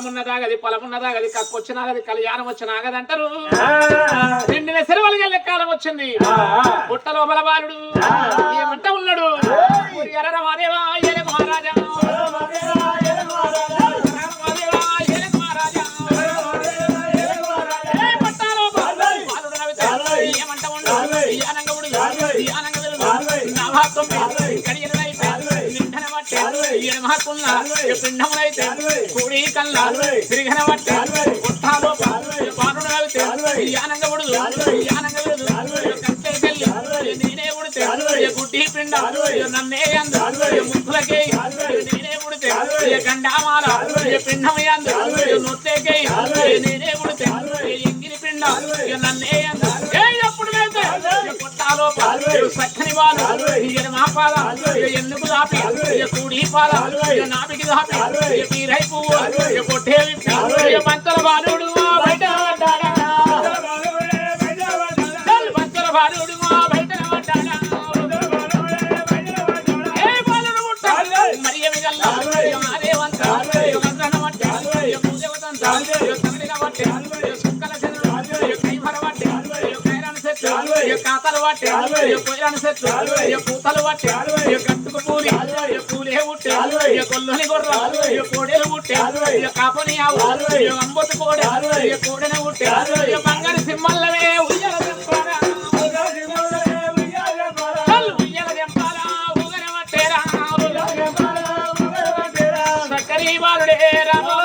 ఉన్నదాగది పొలమున్నదాగది కక్కొచ్చినాగది కళ్యాణం వచ్చినాగదంటారు. నిండిన సెలవులు వెళ్ళే కాలం వచ్చింది. పుట్ట లోపల బాలుడు ఏమంట ఉన్నాడు, ఎర్రమాదేవా ఏలకు మహారాజా పిండములైతే కూడి కల్లా తిరిగిన బట్టి పుట్టాలో బాలుడు అయితే యానంగవుడు యానంగవుడు కట్టెకెళ్ళి నేనే ఉడితే గుడ్డి పిండ నన్నే అందు ముక్కులకే నేనే ఉడితే గండామాల పిండం అందు నొత్తేకే నేనే ఉడితే ఎంగిరి పిండ నన్నే అందు ఎప్పుడు వెళ్తే పుట్టాలో సక్కని బాలు మా పాల ఎందుకు దాపి కూడి పాల నాపికి దాపి పీరై పువ్వు కొట్టేవి పంచల బాలుడు బయట పడ్డాడా పంచల బాలుడు బయట పడ్డాడా ఏ బాలుడు ముట్ట మరి ఏమి గల్లా అదేవంత పట్ట పూజవతంత తమిళ పట్టే సుక్కల కైమర పట్టే కైరాన్ చెట్టు కాతలు పట్టే కొయ్యాను చెట్టు పూతలు పట్టే కట్టుకు పూలి పూలే ఉట్టే కొల్లుని గొర్ర కోడెలు ఉట్టే కాపని ఆవు అంబొత్తు కోడె కోడెని ఉట్టే బంగారు సింహల్లవే ఉయ్యల దెంపారా ఉయ్యల దెంపారా ఊగన పట్టేరా సక్కరి బాలుడే రామో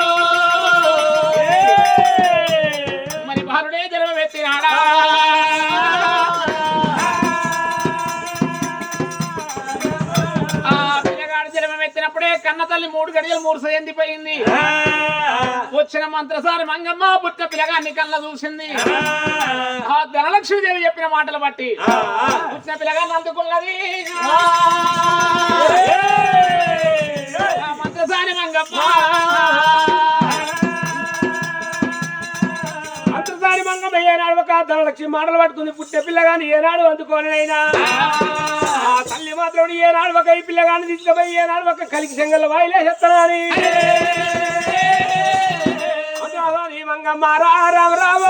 మరి బాలుడే జన్మమెత్తినాడా కన్న తల్లి 3 గడియలు 3 సయందిపోయింది. వచ్చిన మంత్రసారి మంగమ్మ పుట్ట పిల్లగాన్ని కళ్ళ చూసింది. ఆ ధనలక్ష్మీదేవి చెప్పిన మాటలు బట్టి పుట్టిన పిల్లగాన్ని అందుకున్నది. మంత్రసారి మంగమ్మ మంత్రసారి మంగమ్మ ఏనాడు ఒక ధనలక్ష్మి మాటలు పట్టుకుంది. పుట్టిన పిల్లగాని ఏనాడు అందుకోనైనా తల్లి మాత్రం ఏనాడు ఒక ఈ పిల్లగాని తీసుకుపోయి ఏనాడు ఒక కలికి చెంగల్ వాయిలే చెప్తానని మంగమ్మ రామ రామ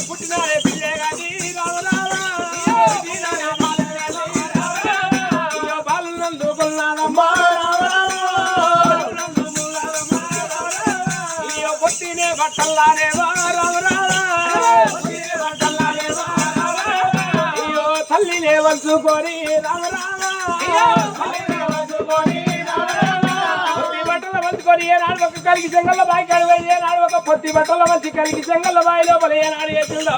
పుట్టిన పిల్లగాని బాలునందుకున్నానమ్మా పుట్టినే బట్టల్లానే తల్లినే వంచుకొని బట్టల వంచుకొని ఏనాడు ఒక కలిగి చెంగళ్ళ బాయి కడివే ఏనాడు ఒక పొత్తి బట్టల మంచి కలిగి చెంగళ్ళ బాయి లోపల ఏనాడు చేసిందో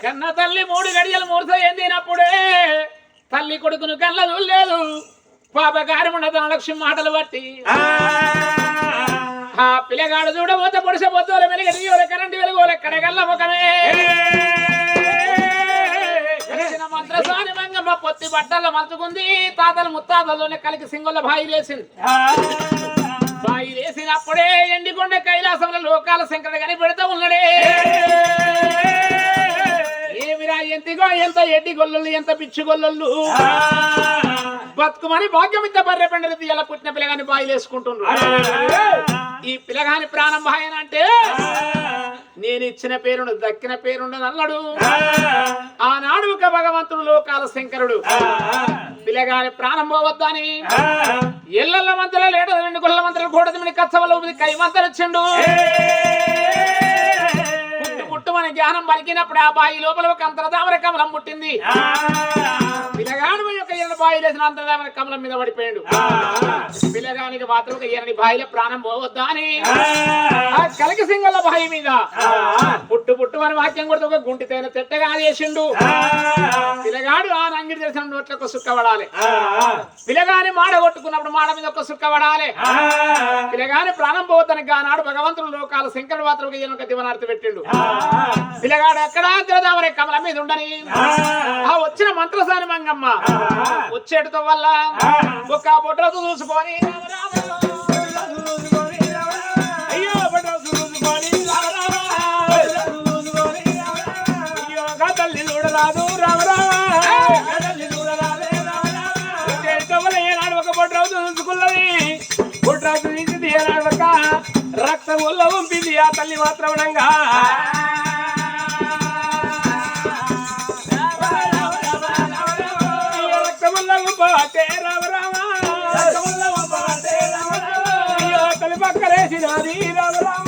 కన్న తల్లి 3 గడియలు 3 సయందినప్పుడే తల్లి కొడుకును కళ్ళ చూడలేదు. పాపగారి ఉన్న ధనలక్ష్మి మాటలు బట్టి ఆ పిల్లగాడు చూడబోతే పొడిసే పొద్దుల వెలుగడి కరెంటు వెలుగోలు ఎక్కడ కళ్ళ ముఖమే మంత్రసాని మంగమ్మ పొత్తి బట్టల్లో మలుచుకుంది. తాతలు ముత్తాతల్లోనే కలికి సింగుల బాయి వేసింది. బాయి వేసినప్పుడే ఎండికొండ కైలాసంలో లోకాల శంకరుడు కని పెడతా ఉన్నాడే. ఏమిరా ఎంతిగో ఎంత ఎడ్డి గొల్లలు ఎంత పిచ్చి గొల్లలు బతుకుమని భాగ్యమిద్ద బర్రె పెండది ఎలా పుట్టిన పిల్లగాని బాయిలు వేసుకుంటున్నారు. ఈ పిల్లగాని ప్రాణం బాయనంటే నేను ఇచ్చిన పేరును దక్కిన పేరుండు అన్నాడు. ఆనాడు ఒక భగవంతుడు లోకాల శంకరుడు పిల్లగాని ప్రాణం పోవద్దని ఎల్లల మంత్రులు లేట 2 గొల్ల మంత్రులు కూడదు కచ్చవలో కై మంత్రులు వచ్చిండు. పుట్టుమని జ్ఞానం పలికినప్పుడు ఆ బాయి లోపల ఒక అంతర్దామర కమలం పుట్టింది. పిల్లగాడు యొక్క ఎర్ర బాయి లేసిన అంతర్దామర కమలం మీద పడిపోయాడు. పిల్లగానికి మాత్రం ఒక ఎర్రని బాయిలో ప్రాణం పోవద్దా అని ఆ కలికి సింగళ్ళ బాయి మీద పుట్టుమని వాక్యం కొడుతూ ఒక గుంటి తేన తెట్టగా చేసిండు. పిల్లగాడు ఆ రంగిడి తెలిసిన నోట్ల ఒక సుక్క పడాలి. పిల్లగాని మాడ కొట్టుకున్నప్పుడు మాడ మీద ఒక సుక్క పడాలి. పిల్లగాని ప్రాణం పోవద్దని ఆనాడు భగవంతుడు లోకాల శంకరుడు మాత్రం ఒక దివనార్తి పెట్టిండు. పిల్లగాడు ఎక్కడ అంతర్దామర కమలం మీద ఉండని ఆ వచ్చిన మంత్రసాని మంగమ్మ వచ్చేటతో వల్ల ఒక బొడ్రతో చూసుకొని చూడరాదు రామరామ ఏనాడు ఒక బొట్రాజు చూసుకున్నది బొట్రాజు తీసింది ఏనాడు ఒక రక్తం వల్ల పంపింది ఆ తల్లి మాత్రమనంగా రక్తం వల్ల పంపే రామరామ తల్లి పక్కలేసినది రామరామ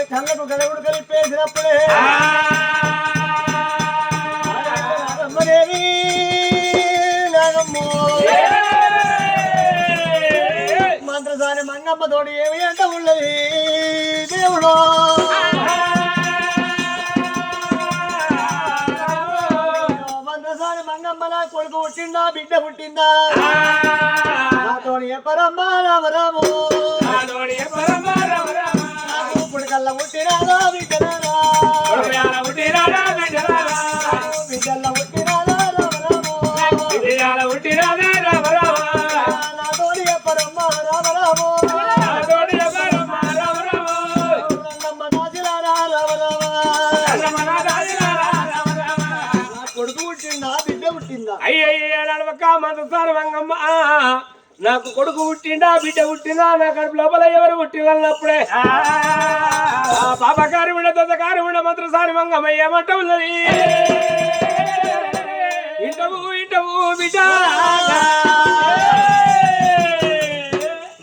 కళ్ళకు కలగుడు కలిపేసినప్పుడే నాగమ్మదేవి నాగమ్మ మంత్రసాని మంగమ్మ తోడు ఏమి అంట ఉన్నది దేవుడు మంత్రసాని మంగమ్మ నా కొడుకు పుట్టిందా బిడ్డ పుట్టిందా నాతోని ఎప్పరమ్మా రామరాము పుడికల్ల పుట్టిరాదా బిడ్డరాదా బిడ్డల్ల పుట్టిరాదా రామరాము నాతోని ఎప్పరమ్మా రామరాము కొడుకు పుట్టిందా బిడ్డ పుట్టిందా అయ్యక్క మంత్రసాని మంగమ్మ నాకు కొడుకు పుట్టిండా బిడ్డ పుట్టిందా నా కడుపు లోపల ఎవరు పుట్టినప్పుడే పాపకారి ఉండ దొందకారి ఉండ మంత్రసాని మంగమ్మ ఏమంట ఉన్నది ఇంటవు ఇంటవు బిడ్డ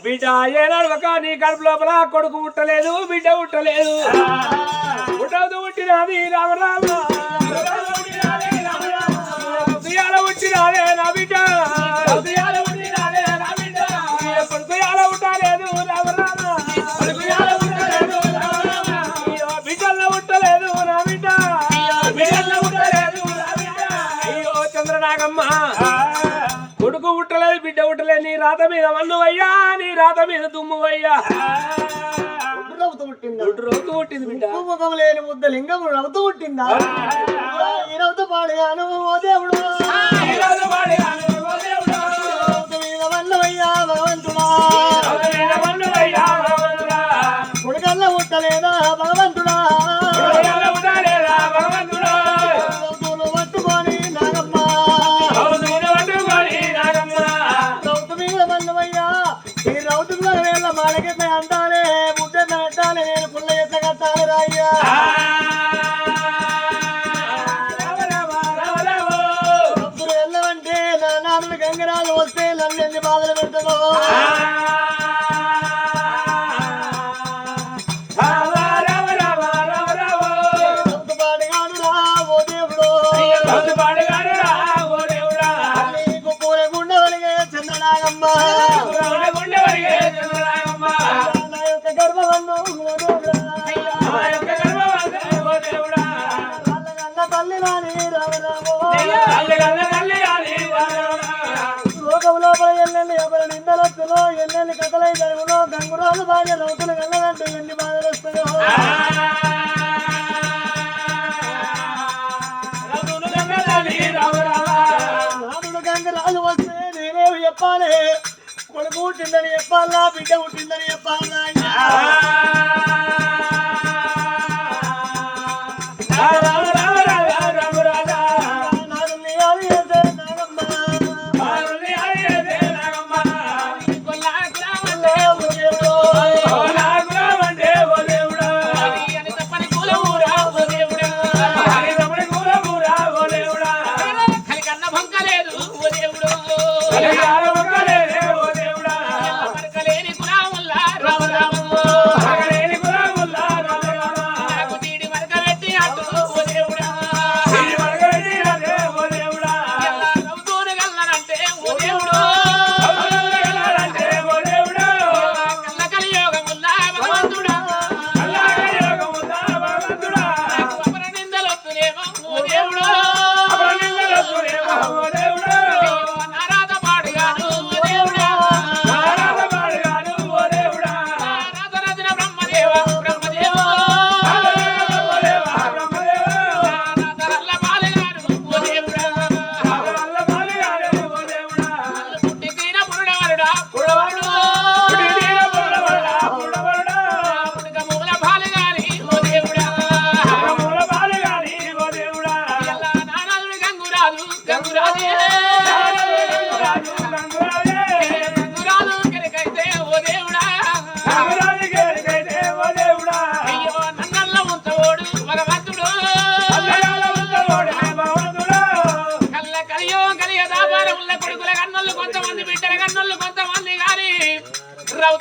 బిడ్డ ఏనాడు ఒక నీ కడుపు లోపల కొడుకు పుట్టలేదు బిడ్డ పుట్టలేదు పుట్టదు పుట్టినది రామరామ పుట్టినదే నా బిడ్డ కొడుకు ఉట్టలేదు బిడ్డ ఉట్టలేదు నీ రాత మీద మన్నువయ్యా నీ రాత మీద దుమ్మువయ్యా పుట్టింది బిడ్డ ముఖం లేని ముద్ద లింగం రవ్వుతూ పుట్టిందా ఈ రవ్వుతూ పాడిగాను ఓ దేవుడు వల్లవయ్యా భగవంతుడా కొడుకల్ల ఉట్టలేదా భగవంతుడా పట్టుకొని నాగమ్మ రౌతు మీద వల్లవయ్యా ఈ రౌతు వేళ మాడకెట్ల అంటాలే ముద్ద కట్టాలి నేను పుల్ల ఎట్ల కట్టాలి రాయ్యా రౌతులు వెళ్ళవంటే నా నాన్నలు గంగరాలు వస్తే నన్ను ఎన్ని బాధలు పెడతాను ఎన్నెన్ని కథలై జరుగునో గంగురాలు భార్య రౌతులు వెళ్ళదంటే ఎన్ని బాధలు వస్తాయో రాముడు గంగరాలు వస్తే నేనేమి చెప్పాలి కొడుకు పుట్టిందని చెప్పాలా బిడ్డ పుట్టిందని చెప్పాలా రామ రామ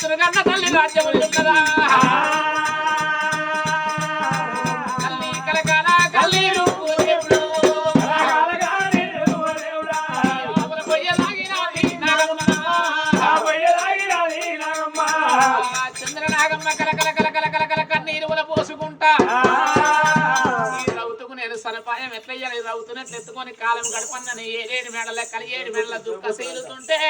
రౌతులు కన్న తల్లి రాజ్యములున్నదా తల్లి కలకాల కల్లీరు దేవుడు చంద్రనాగమ్మ కలకల కలకల కలకల కన్నీరుల పోసుకుంటా ఈ రౌతుకు నేను సలపాయం ఎట్లయ్యాలి రౌతునే తెత్తుకొని కాలం గడపన్నని ఏడేడు మేడల కలియేడు మేడల దుఃఖ సీలుతుంటే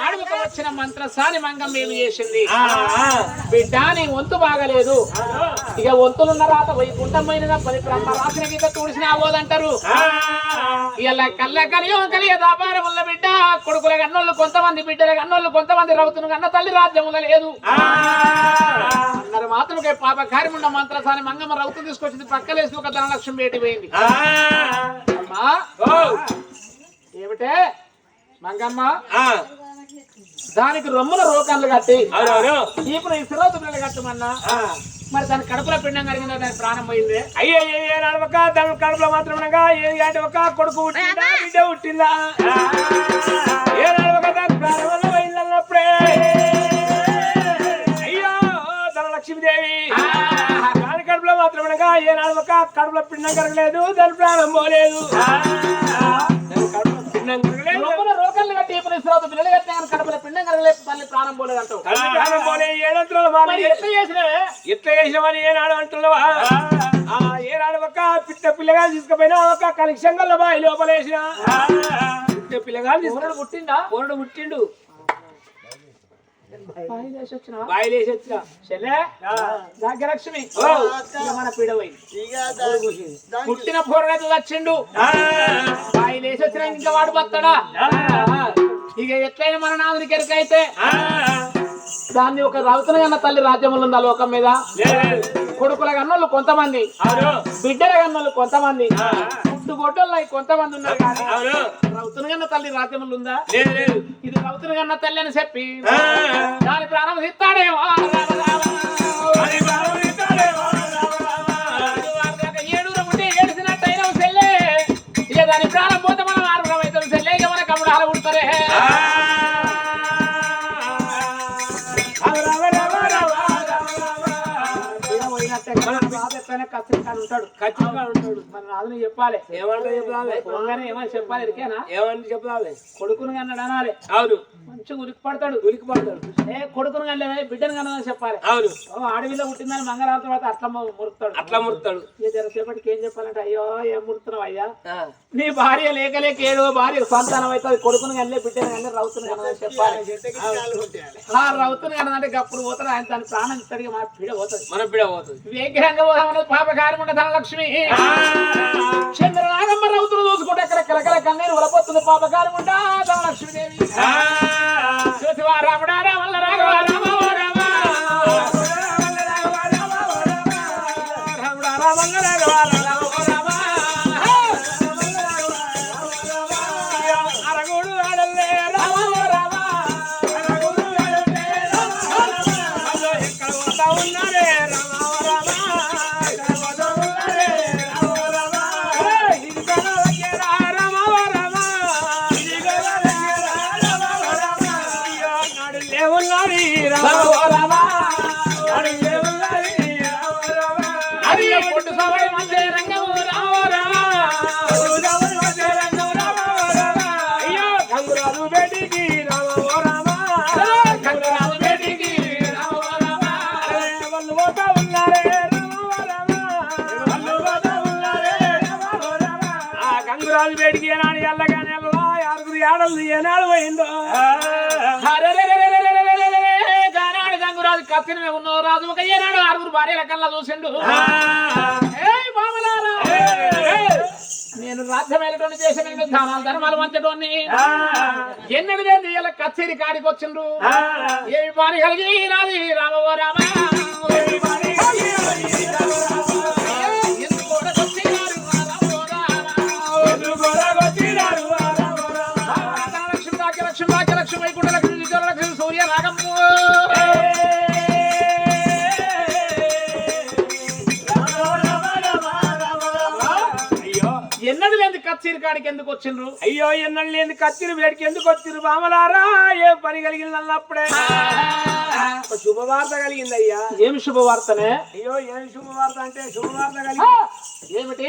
అడుగుకు వచ్చిన మంత్రసాని మంగం ఏమి చేసింది బిడ్డ నీ వంతు బాగలేదు ఇక వంతులున్న రాత వైకుంఠమైన పది రాసిన గీత తుడిసిన ఆవోదంటారు ఇలా కళ్ళ కలియ దాపారం వల్ల బిడ్డ కొడుకుల కన్నోళ్ళు కొంతమంది బిడ్డల కన్నోళ్ళు కొంతమంది రౌతును కన్న తల్లి రాజ్యముల లేదు అన్నారు మాత్రమే పాప కార్యముండ మంత్రసాని మంగమ్మ రౌతు తీసుకొచ్చింది పక్కలేసి ఒక ధనలక్ష్మి బయటి పోయింది అమ్మా ఏమిటే మంగమ్మ దానికి రొమ్ముల రోకాన్లు కట్టి ఇప్పుడు ఈ శిరోతు పిల్లలు కట్టమన్నా మరి దాని కడుపులో పిండం కలిగిందో దాని ప్రాణం పోయింది అయ్యే నడవక దాని కడుపులో మాత్రమనగా ఏ ఒక కొడుకు పుట్టిందా బిడ్డ పుట్టిందా ఏ నడవక దాని ప్రాణం వల్ల పోయిందన్నప్పుడే అయ్యో ధన లక్ష్మీదేవి దాని కడుపులో మాత్రమనగా ఏ నడవక కడుపులో పిండం కరగలేదు దాని ప్రాణం పోలేదు రోకళ్ళు కట్టి ఇప్పుడు శిరోతు పిల్లలు కట్టిన కడుపులో పిండం కరగలేదు తల్లి ప్రాణం పోలేదు అంటావు ప్రాణం పోలే ఎట్లా చేసినవే ఎట్లా చేసినవని ఏనాడు అంటున్నావా ఏనాడు ఒక పిట్ట పిల్లగా తీసుకుపోయినా ఒక కలిక్షంగల్లో బాయి లోపలేసిన పిట్ట పిల్లగా తీసుకున్నాడు పుట్టిందా కోరడు పుట్టిండు బాయి లేసి వచ్చిన చెల్లె భాగ్యలక్ష్మి మన పీడ పోయింది పుట్టిన పూర్వైతే వచ్చిండు బాయి లేసి వచ్చిన ఇంకా వాడు బతాడా ఇక ఎట్లయినా మన నాదునికి ఎరుకైతే దాన్ని ఒక రౌతున కన్న తల్లి రాజ్యములు ఉందా లోకం మీద కొడుకుల కన్నోళ్ళు కొంతమంది బిడ్డల కన్నోళ్ళు కొంతమంది పుట్టుగొడ్డలు కొంతమంది ఉన్నారు కానీ రౌతున కన్న తల్లి రాజ్యములు ఉందా ఇది రౌతున కన్న తల్లి అని చెప్పి దాని ప్రాణం ఇస్తాడేమో ఏడుగురు పుట్టి ఏడిసినట్టయినా చెల్లె ఇక దాని ప్రాణం పోతే మనం ఆరుగురం అవుతాం చెల్లె ఇక మన కమ్ముడు అలా పుడతారే మన నాదుని చెప్పాలి ఏమని చెప్పాలి ఇరికేనా ఏమని చెప్పాలి కొడుకును కన్నాడు అనాలి అవును మంచిగా ఉరికి పడతాడు కొడుకును కనలేదా బిడ్డను కన్నదని చెప్పాలి అవును అడవిలో పుట్టిందని మంగళవారం తర్వాత అట్లా మురుకుతాడు అట్లా మురుతాడు జరసేపటికి ఏం చెప్పాలంటే అయ్యో ఏం మురుతున్నావు అయ్యా నీ భార్య లేక ఏదో భార్య సంతానం అవుతుంది కొడుకును కనలే బిడ్డను కనలే రౌతును కన్నదని చెప్పాలి రౌతును కన్నదంటే అప్పుడు పోతాడు ఆయన తన ప్రాణం ఇస్తాడు మన పీడ పోతుంది మన పీడ పోతుంది వేగ్రంగా పోదామన్నది పాప కార్యముండ ధనలక్ష్మి చంద్రనాగమ్మ రౌతులు చూసుకుంటే అక్కడ కలకల కన్నీరు వలపోతుంది పాప కార్యముండ ధనలక్ష్మీదేవి చూసివా రాముడా రామల్ల రాఘవ రామ రామ రాముడా రామల్ల రాఘవ రామ అరగోడు ఆడల్లే రామ రామ అరగోడు ఆడల్లే రామ ఎక్కడ పోతా ఉన్నారే రామ గంగురాజు వేడికి ఏనాడు ఎల్లగానే ఆరుగురు ఏడలు ఏనాడు పోయిందో గానాడు గంగురాజు కత్తిన ఉన్న రాజు ఒక ఏనాడు ఆరుగురు భార్యల కల్లా చూసిండు నేను రాజ్యమేలటోని చేసిన దానాలు ధర్మాలు వంచటోని ఎన్నడు లేని ఇలా కచ్చేరి కాడికి వచ్చిండ్రు ఏమి పని కలిగి నాది రామో రామ లక్ష్మి వైకుంఠ లక్ష్మి లక్ష్మి సూర్య రాగమ్మ ఎన్నడు లేని కచ్చేరి కన్నీరు కాడికి ఎందుకు వచ్చిండ్రు? అయ్యో ఎన్నళ్ళు లేని కత్తిరి వేడికి ఎందుకు వచ్చిరు బామలారా? ఏ పని కలిగింది అన్నప్పుడే ఒక శుభవార్త కలిగింది అయ్యా. ఏమి శుభవార్తనే? అయ్యో ఏం శుభవార్త అంటే శుభవార్త కలిగింది. ఏమిటి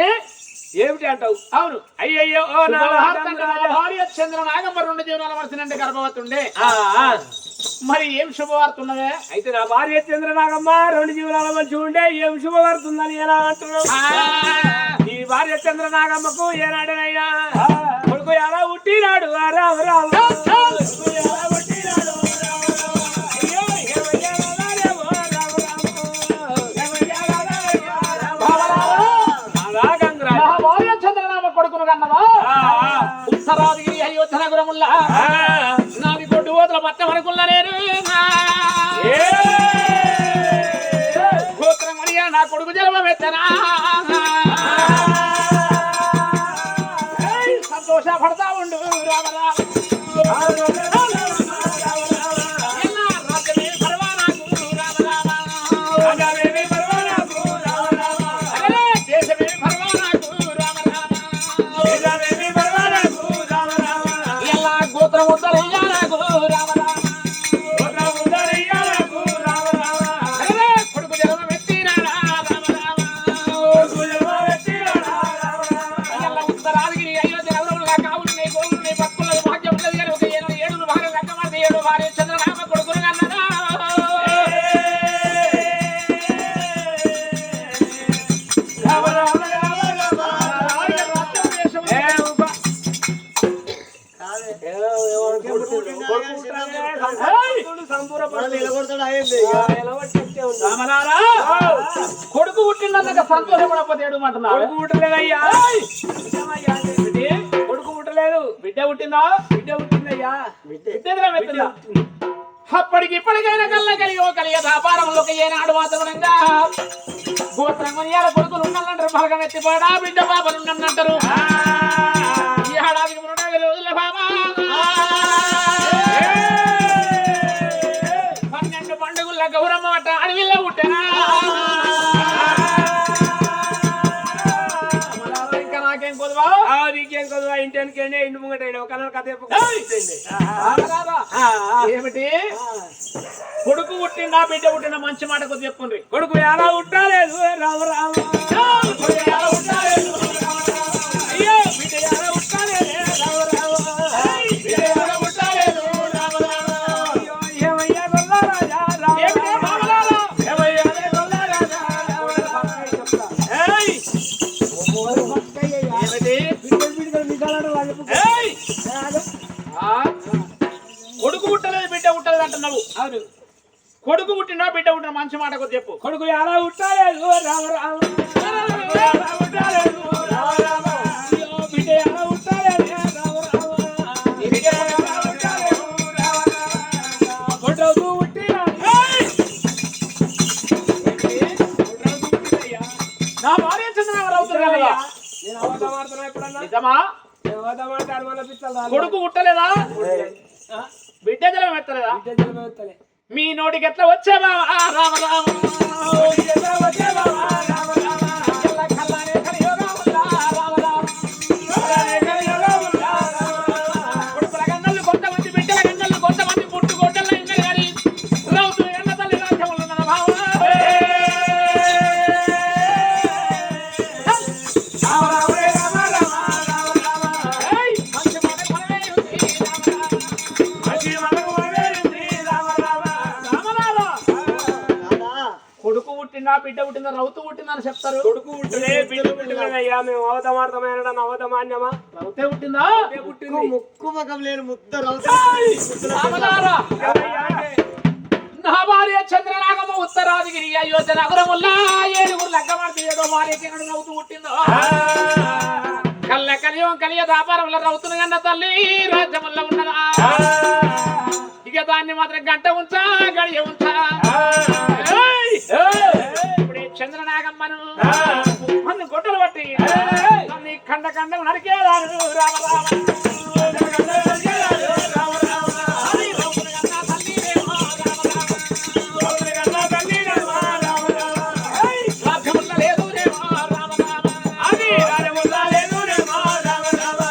ఏమిటి అంటావు? అవును, అయ్యయ్యో ఓ నా శుభవార్త అంటే నా భార్య చంద్ర నాగమ్మ 2 జీవనాల వలసినంటే గర్భవతి ఉండే. మరి ఏం శుభవార్త ఉన్నదే? అయితే నా భార్య చంద్రనాగమ్మ 2 జీవనాల మంచి ఉండే ఏం శుభవార్త ఉందని ఎలా అంటున్నావు? ఈ భార్య చంద్రనాగమ్మకు ఏనాడనైనా కొడుకు ఎలా పుట్టినాడు? రామ రామ కొడుకును కన్నవా? ఉత్తరాదిగిరి అయోధ్య నగరముల్లా నాది కొట్టు ఓతల పట్టం అనుకున్నా నేను. గోత్రం అడిగా నా కొడుకు జన్మ ఎత్తనా? సంతోషపడతా ఉండు రామ రామ. కొడుకు పుట్టిందన్నాక సంతోషపడకపోతే ఏడుమంటున్నాడు? కొడుకు పుట్టలేదయ్యా. కొడుకు పుట్టలేదు. బిడ్డ పుట్టిందా? బిడ్డ పుట్టిందయ్యా. బిడ్డ అప్పటికి ఇప్పటికైనా కళ్ళ కలియ వ్యాపారంలోకి ఏనాడు మాత్రమనంగా గోత్రం కొడుకులు ఉన్నంటారు. బలగం ఎత్తిపోడా బిడ్డ బాబలు ఉన్నంటారు. ఈ ఏడాదికి 3 రోజుల బాబా 12 పండుగల గౌరమ్మ అట్ట అడవిలో పుట్టినా. ఇంకా నాకేం కొద్దువా? నీకేం కొద్దువా? ఇంటికండి ఇంటి ముంగట ఒక కథ ఏమిటి? కొడుకు పుట్టిండా బిడ్డ పుట్టిండా? మంచి మాట కొద్ది చెప్పుండ్రి. కొడుకు ఎలా పుట్టాలేదు? రామ రామ. అయ్యో బిడ్డ ఎలా పుట్టాలేదు? రామ రామ. ఏమయ్యా గొల్లారాజా? ఏమిటే బామలారా? కొడుకు పుట్టలేదు బిడ్డ పుట్టలేదు అంటున్నావు. అవును. కొడుకు పుట్టినా బిడ్డ పుట్టిన మంచి మాట కొద్ది చెప్పు. కొడుకు ఎలా పుట్టాలేదు? రామ రామ. బిడ్డ ఎలా పుట్టాలేదు? రామ రామ. కొడుకు పుట్టినా నా భార్య చంద్రనాగర్ అవుతున్నా కదా? నేను అబద్ధం ఆడుతున్నా ఎప్పుడన్నా? నిజమా? అబద్ధం ఆడతాను మన పిచ్చలు. కొడుకు పుట్టలేదా? బిడ్డ జలం ఎత్తలేదా? బిడ్డ జన్మ ఎత్తలే. మీ నోటికి ఎట్లా వచ్చావా? రామ రామ. కొడుకుల గన్నలు కొంతమంది, బిడ్డల గన్నలు కొంతమంది, పుట్టుకోటల్లో ఇంకా కానీ రౌతు ఎన్న తల్లి రాజ్యములు ఉన్న భావ. మంచి మాట కొనవే ఉంది రామ రామ. కొడుకు పుట్టిందా బిడ్డ పుట్టిందా రౌతు పుట్టిందా అని చెప్తారు. కొడుకు పుట్టలే బిడ్డ పుట్టలేదయ్యా. మేము అవతమాడతామైనా అవతమాన్యమా? రౌతే పుట్టిందా? పుట్టింది. ముక్కు ముఖం లేని ముద్ద రామలారా, నా భార్య చంద్రనాగమ్మ ఉత్తరాదిగిరి అయోధ్య నగరముల్లా 7 లగ్గమార్చి 7వ భార్యకి నవ్వుతూ పుట్టిందో. కళ్ళ కలియ వ్యాపారంలో రౌతును కన్న తల్లి రాజ్యముల్లో ఉన్నదా? ఇక దాన్ని మాత్రం గంట ఉంచా గడియ ఉంచా. ఇప్పుడే చంద్రనాగమ్మను అన్ని గొడ్డలు పట్టి అన్ని కండ నరికేదారు. రామ రామ. రాజ్యముల్ల లేదు రేమో రామ రామ. అది రాజ్యముల్ల లేదు రేమో రామ రామ.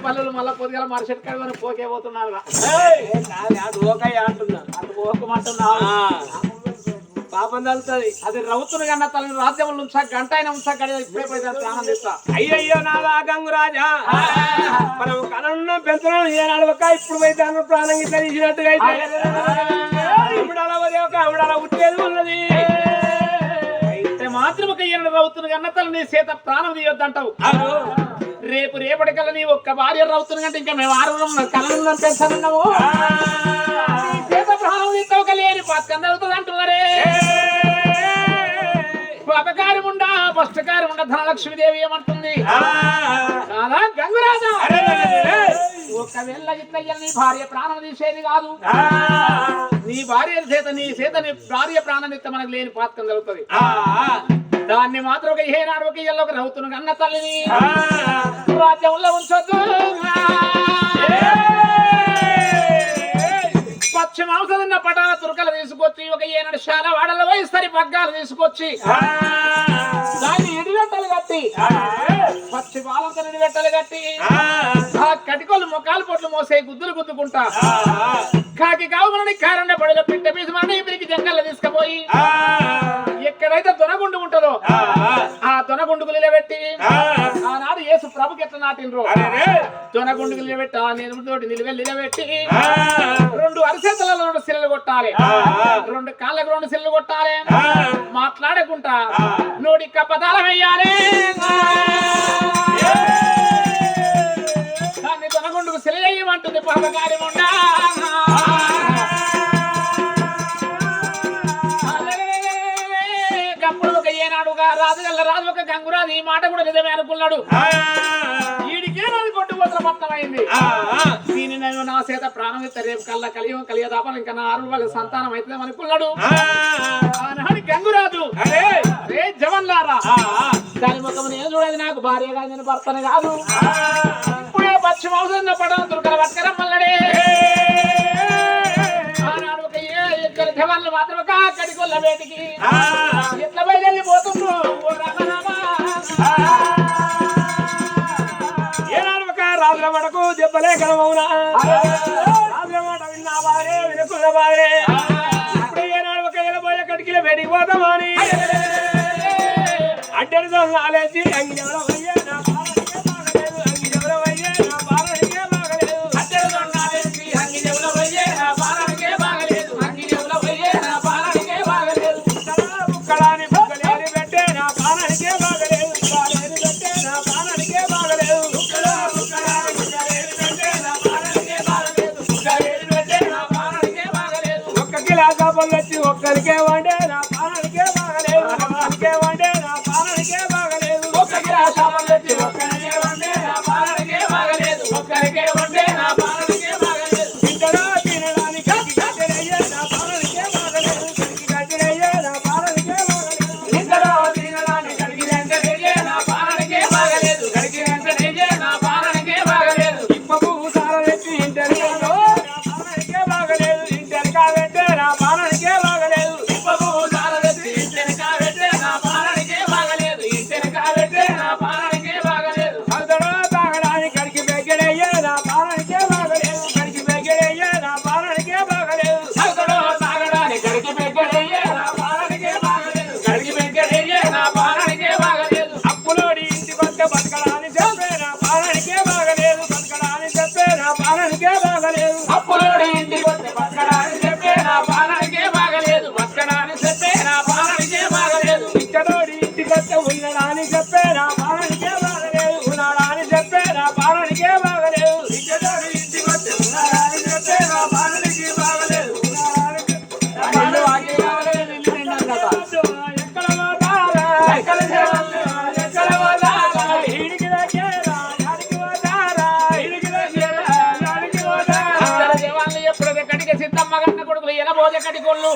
పల్లెలు మళ్ళా పొద్దుగల మరుసటి కడుగుని పోకే పోతున్నారు అది ఓకయ్య అంటున్నా అటు పోకమంటున్నావు పాపం తలుతుంది. అది రౌతును కన్నా తల్లిని రాజ్యంలో ఉంచా గంట అయినా ఉంచా గడి ఇప్పుడే పోయి ఆనందిస్తా. అయ్యయ్యో నాదా గంగురాజా మనం కనున్న పెంచడం ఏనాడు ఒక ఇప్పుడు పోయి అన్న ప్రాణం ఇట్లా తీసినట్టుగా అయితే ఇప్పుడు అలా ఒక ఆవిడ అలా ఉట్టేది ఉన్నది. అయితే మాత్రం ఒక ఈయన రౌతును కన్నా తల్లి సీత ప్రాణం తీయొద్దంటావు. రేపు రేపటికల్లా నీ ఒక్క భార్య రౌతును కంటే ఇంకా మేము 6 కళను పెంచాలన్నాము. సీత ప్రాణం తీస్తావు కలియని పక్కన అవుతుంది అంటున్నారే. పాపకారం ఉండా పష్టకారం ఉండ ధనలక్ష్మీదేవి ఏమంటుంది కాదా గంగురాజా ఒకవేళ ఇట్లా నీ భార్య ప్రాణం తీసేది కాదు. నీ భార్య చేత నీ భార్య ప్రాణం ఇస్తే మనకు లేని పాతకం జరుగుతుంది. దాన్ని మాత్రం ఒక ఏనాడు ఒక ఇళ్ళ ఒక రౌతును కన్న తల్లిని రాజ్యంలో ఉంచొద్దు. పశ్చిమ ఔషధన్న పటాల తురకలు తీసుకొచ్చి ఒక ఏనాడు శాల వాడలో వయసరి పగ్గాలు తీసుకొచ్చి దాన్ని ఇడిగట్టలు కట్టి పచ్చి బాలంతో ఇడిగట్టలు కట్టి ఆ కటికొల్లు మొక్కలు పొట్లు మోసే గుద్దులు గుద్దుకుంటా కాకి కావుమని కారండ పడిలో పిట్ట పీసి మన ఇప్పటికి జంగల్లో తీసుకుపోయి ఎక్కడైతే దొనగుండు ఉంటుందో ఆ దొనగుండుకు నిలబెట్టి ఆనాడు యేసు ప్రభుకి ఎట్లా నాటినరు దొనగుండుకు నిలబెట్టి ఆ నిలబెట్టి నిలబెట్టి 2 అరిసేతలలో 2 సిల్లలు కొట్టాలి, 2 కాళ్ళకు 2 సిల్లలు కొట్టాలి, మాట్లాడకుండా నోడి కపదాల వెయ్యాలి. దాన్ని దొనగుండుకు సిలయ్యమంటుంది పాపగారి ఉండా. అప్పుడు ఒక ఏనాడుగా రాజు ఒక గంగురాజు ఈ మాట కూడా నిజమే అనుకున్నాడు. వీడికే నాది కొట్టుపోతున్న పట్టణమైంది. దీని నేను నా చేత ప్రాణం ఇస్తే రేపు కలియదాపం ఇంకా నా 6 వాళ్ళ సంతానం అయితే అనుకున్నాడు. ఆనాడు గంగురాజు రే జవన్లారా దాని ముఖం నేను చూడేది నాకు భార్యగా నేను భర్తను కాదు. ఇప్పుడే పశ్చిమ ఔషధ పడవ దుర్గల పట్టుకరమ్మల్లడే. ఆనాడు ఒక ఇద్దరు జవాన్లు మాత్రం ఒక కడికొల్ల వేటికి ఎట్లా బయలుపోతుండ్రు ఏనాడు ఒక రాజుల మడకు దెబ్బలే కలమవునా రాజుల మాట విన్నా బారే వినుకున్న బారే ఇప్పుడు ఏనాడు ఒక ఎలబోయే కడికిల వేడికి పోతామని అడ్డరి ఆలేసి అంగినెవరో అయ్యే నా పాలనికే బాగలేదు అంగినెవరో అయ్యే నా పాలనికే బాగలేదు అడ్డరి ఆలేసి అంగినెవరో అయ్యే నా పాలనికే బాగలేదు అంగినెవరో అయ్యే నా పాలనికే బాగలేదు ముక్కడాని ముక్కలేని పెట్టే నా పాలనికే బాగలేదు ముక్కలేని పెట్టే నా పాలనికే బాగలేదు ముక్కడాని ముక్కలేని పెట్టే నా పాలనికే బాగలేదు ముక్కలేని పెట్టే నా పాలనికే బాగలేదు. ఒక్క గిలాస పళ్ళొచ్చి ఒక్కరికే వండే నా పాలనికే బాగలేదు ఒక్కరికే వండే నా పాలనికే బాగలేదు ఒక్క గిలాస పళ్ళొచ్చి ఒక్కరికే వండే నా పాలనికే బాగలేదు ఒక్కరికే వండే నా పాలనికే బాగలేదు. ఇంటలో తినడానికి గడ్డరయ్యే నా పాలనికే బాగలేదు గడ్డరయ్యే నా పాలనికే బాగలేదు ఇంతలో తినడానికి గడిగిరంటే నా పాలనికే బాగలేదు గడిగిరంటే నా పాలనికే బాగలేదు. ఇప్పకు సారలెత్తి ఇంటరిలో నా పాలనికే బాగలేదు ఇంటరి కాబట్టే నా పాలనికే బాగలేదు ఇప్పకు సారదెత్తి ఇంటిని కాబట్టే నా పాలనికే బాగలేదు ఇంటిని కాబట్టే నా పాలనికే బాగలేదు. అందరూ తాగడానికి గడికి బెగ్గడయ్యే నా పాలనికే బాగలేదు గడికి బెగ్గడయ్యే నా పాలనికే బాగలేదు సగడో తాగడానికి గడికి పెగ్గడయ్యే నా పాలనికే బాగలేదు గడికి పెగ్గడయ్యే నా పాలనికే బాగలేదు. అప్పులోడి ఇంటి కొత్త బతకడాన్ని చెప్పే నా పాలనికే బాగలేదు బతకడాన్ని చెప్పే నా పాలనికే బాగలేదు అప్పులోడి ఇంటికి వస్తే బతకడానికి చెప్పే నా పాలనికే బాగలేదు బతకడానికి చెప్పే నా పాలనికే బాగలేదు. ఇక్కడోడి ఇంటి కొత్త ఉన్నడాన్ని చెప్పే నా పాలనికే బాగలేదు ఉన్నాడాన్ని చెప్పే నా పాలనికే బాగలేదు ఇక్కడోడి ఇంటికి వస్తే ఉన్నాడని చెప్పే నా పాలనికే బాగలేదు ఇల్లు వాకి కావలేదు ఇల్లు నిండాలి కదా ఎక్కడ పోతారా ఎక్కడ చేయాలి ఎక్కడ పోతారా ఈడికి దగ్గర యాడికి పోతారా ఈడికి దగ్గర యాడికి పోతారా అందరు దేవాలయం ఎప్పుడు కడిగి సిద్ధమ్మ గన్న కొడుకులు ఎనబోజ కడికొళ్ళు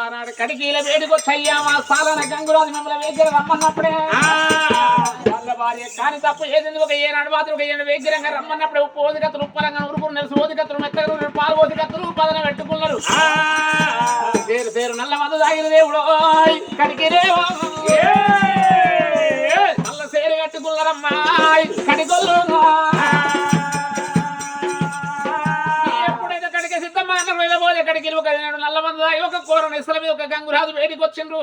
ఆనాడు కడిగిల వేడికొచ్చయ్యా మా సాలన గంగురాజు మిమ్మల్ని వేగిర రమ్మన్నప్పుడే వాళ్ళ భార్య కాని తప్పు ఏది ఒక ఏనాడు మాత్రం ఒక ఏడు వేగిరంగా రమ్మన్నప్పుడే ఉప్పు ఓదికత్తులు ఉప్పలంగా ఉరుకులు నెలసి ఓదికత్తులు మెత్తగలు పాలు ఓదికత్తులు పదన పెట్టుకున్నారు. పేరు నల్ల మందు తాగిన దేవుడు కడిగిరేవో నల్ల సేరు కట్టుకున్నారమ్మా కడిగొల్లు ఎప్పుడైతే కడిగే సిద్ధమ్మ అన్న పోలే కడికి ఒక నల్లమంది ఒక కూర నెసల మీద ఒక గంగురాజు వేడికి వచ్చిండ్రు.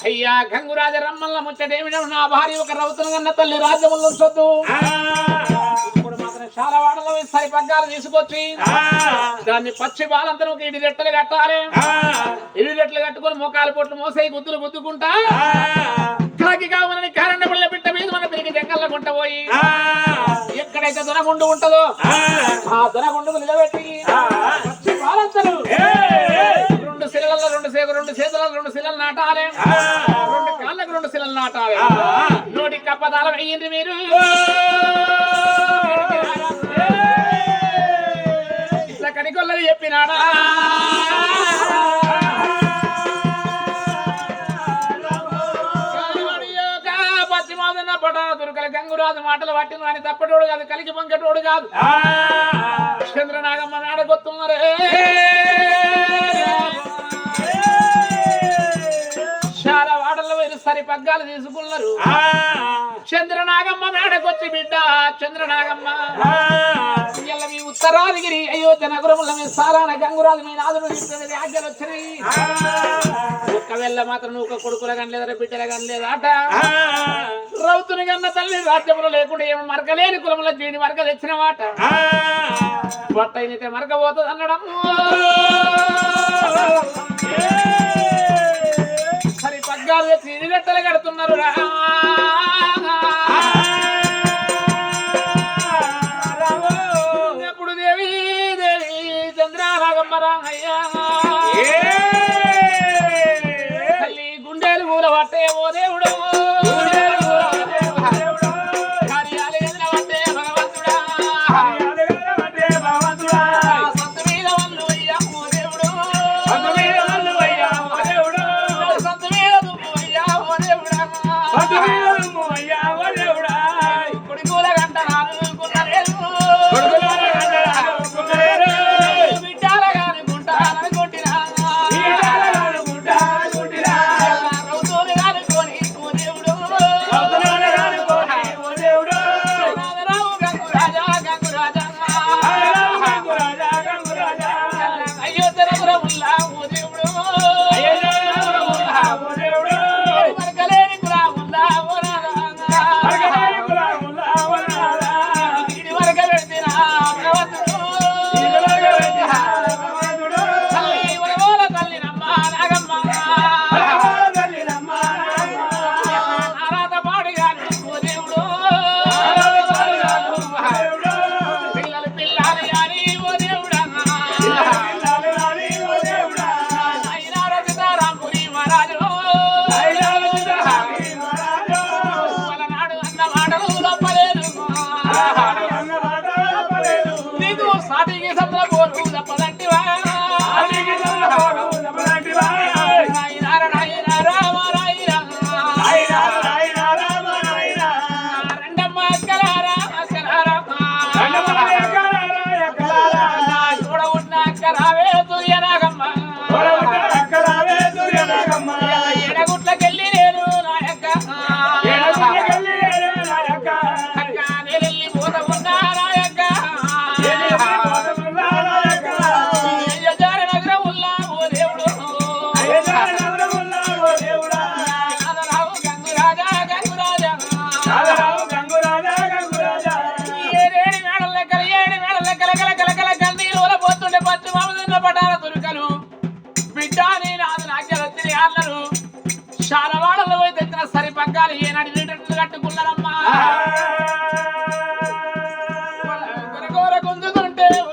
అయ్యా గంగురాజు రమ్మల్ల ముచ్చటేమిటో నా భార్య ఒక రౌతులు కన్న తల్లి రాజ్యములు ఉంచొద్దు. ఇప్పుడు మాత్రం చాలా వాడలో సరి పగ్గాలు తీసుకొచ్చి దాన్ని పచ్చి బాలంతరం ఒక 7 రెట్టలు కట్టాలి. 7 రెట్టలు కట్టుకొని మోకాలు పొట్లు మోసేయి గుద్దులు గుద్దుకుంటా కాకి కావాలని కారణ పిల్ల బిడ్డ మీద మన పెరిగి జంగల్లో గుంట పోయి ఎక్కడైతే దొనగుండు ఉంటదో ఆ దొనగుండుకు నిలబెట్టి పచ్చి బాలంతరు 2 శిలలలో 2 చేతులలో 2 శిలలు నాటాలి. 2 కాళ్ళకు 2 శిలలు నాటాలి. నోటి కప్పదాల వెయ్యింది మీరు ఇట్లా కడికొల్లది చెప్పినాడా పశ్చిమాదన్న పట దుర్గల గంగురాజు మాటలు పట్టిన వాడిని తప్పటోడు కాదు కలిగి పొంగటోడు కాదు. చంద్రనాగమ్మ నాడగొత్తున్నారే చాలా వాడల్లో వేరు సరి పగ్గాలు తీసుకున్నారు. చంద్రనాగమ్మ మేడకొచ్చి బిడ్డ చంద్రనాగమ్మ మీ ఉత్తరాదిగిరి అయోధ్య నగరముల మీ సారాన గంగురాజు మీ నాదుడు ఆజ్ఞలు వచ్చినాయి. ఒక్కవేళ మాత్రం నువ్వు ఒక కొడుకుల కానీ లేదా బిడ్డల కానీ లేదాట రౌతుని కన్న తల్లి రాజ్యములు లేకుండా ఏమో మరకలేని కులముల దీని మరక తెచ్చిన మాట బట్ట అయితే మరకపోతుంది అన్నడం సరి పగ్గాలు తెచ్చి 7 రెట్టలు కడుతున్నారు రా. ఎప్పుడు దేవి దేవి చంద్రనాగమ్మ రామయ్య తల్లి గుండెలు కూల పట్టే ఓ దేవుడు కార్యాలు ఎదిన పట్టే భగవంతుడా సంత మీద వల్లు అయ్యా ఓ దేవుడు సంత మీద దుమ్ము అయ్యా ఓ దేవుడా కొడుకుల గంట నాలుగుకున్నరేరు బిడ్డాల గాని గుంటాలని కొట్టినా రౌతులు గానుకొని ఓ దేవుడు నాదరావు గంగురాజా గంగురాజా అయోధ్య నగరముల్లా ఓ దేవుడు మరకలేని కులాముల్లా ఓ నాదా ఇది వరక పెడితేనా భగవంతుడు తల్లి వరవోల తల్లినమ్మ నాగమ్మ నారాత పాడుగాను ఓ దేవుడు పిల్లలు పిల్లాలి అని ఓ దేవుడా అయినార సీతారాంపురి మహారాజు నాడు అన్న మాటలు తప్పలేదు నీకు సాటికి సత్ర పోరు తప్పదంటివా నాయనార నాయనార నాయనా రెండమ్మ అక్కలారా అక్కలారా చూడ ఉన్న అక్కరావే సూర్యనాగమ్మ ఎడగుట్లకెళ్ళి నేను నాయక్క అక్క నేలెళ్ళి పోత ఉన్నా నాయక్క అయోధ్య నగరముల్లా ఓ దేవుడు నాదరావు గంగురాజా గంగురాజా 7 మేడల లెక్కల కలకల కన్నీరు పోతుండే పచ్చి మామదిన్న పటాల తురుకలు బిడ్డ నీ నాదు నాగ్యాలు వచ్చినాయి అన్నారు. చాలా వాడల్లో పోయి తెచ్చిన సరి పగ్గాలు ఏనాడు 7 రెట్టలు కట్టుకున్నారమ్మా. గొరగొర గుంజుతుంటే ఓ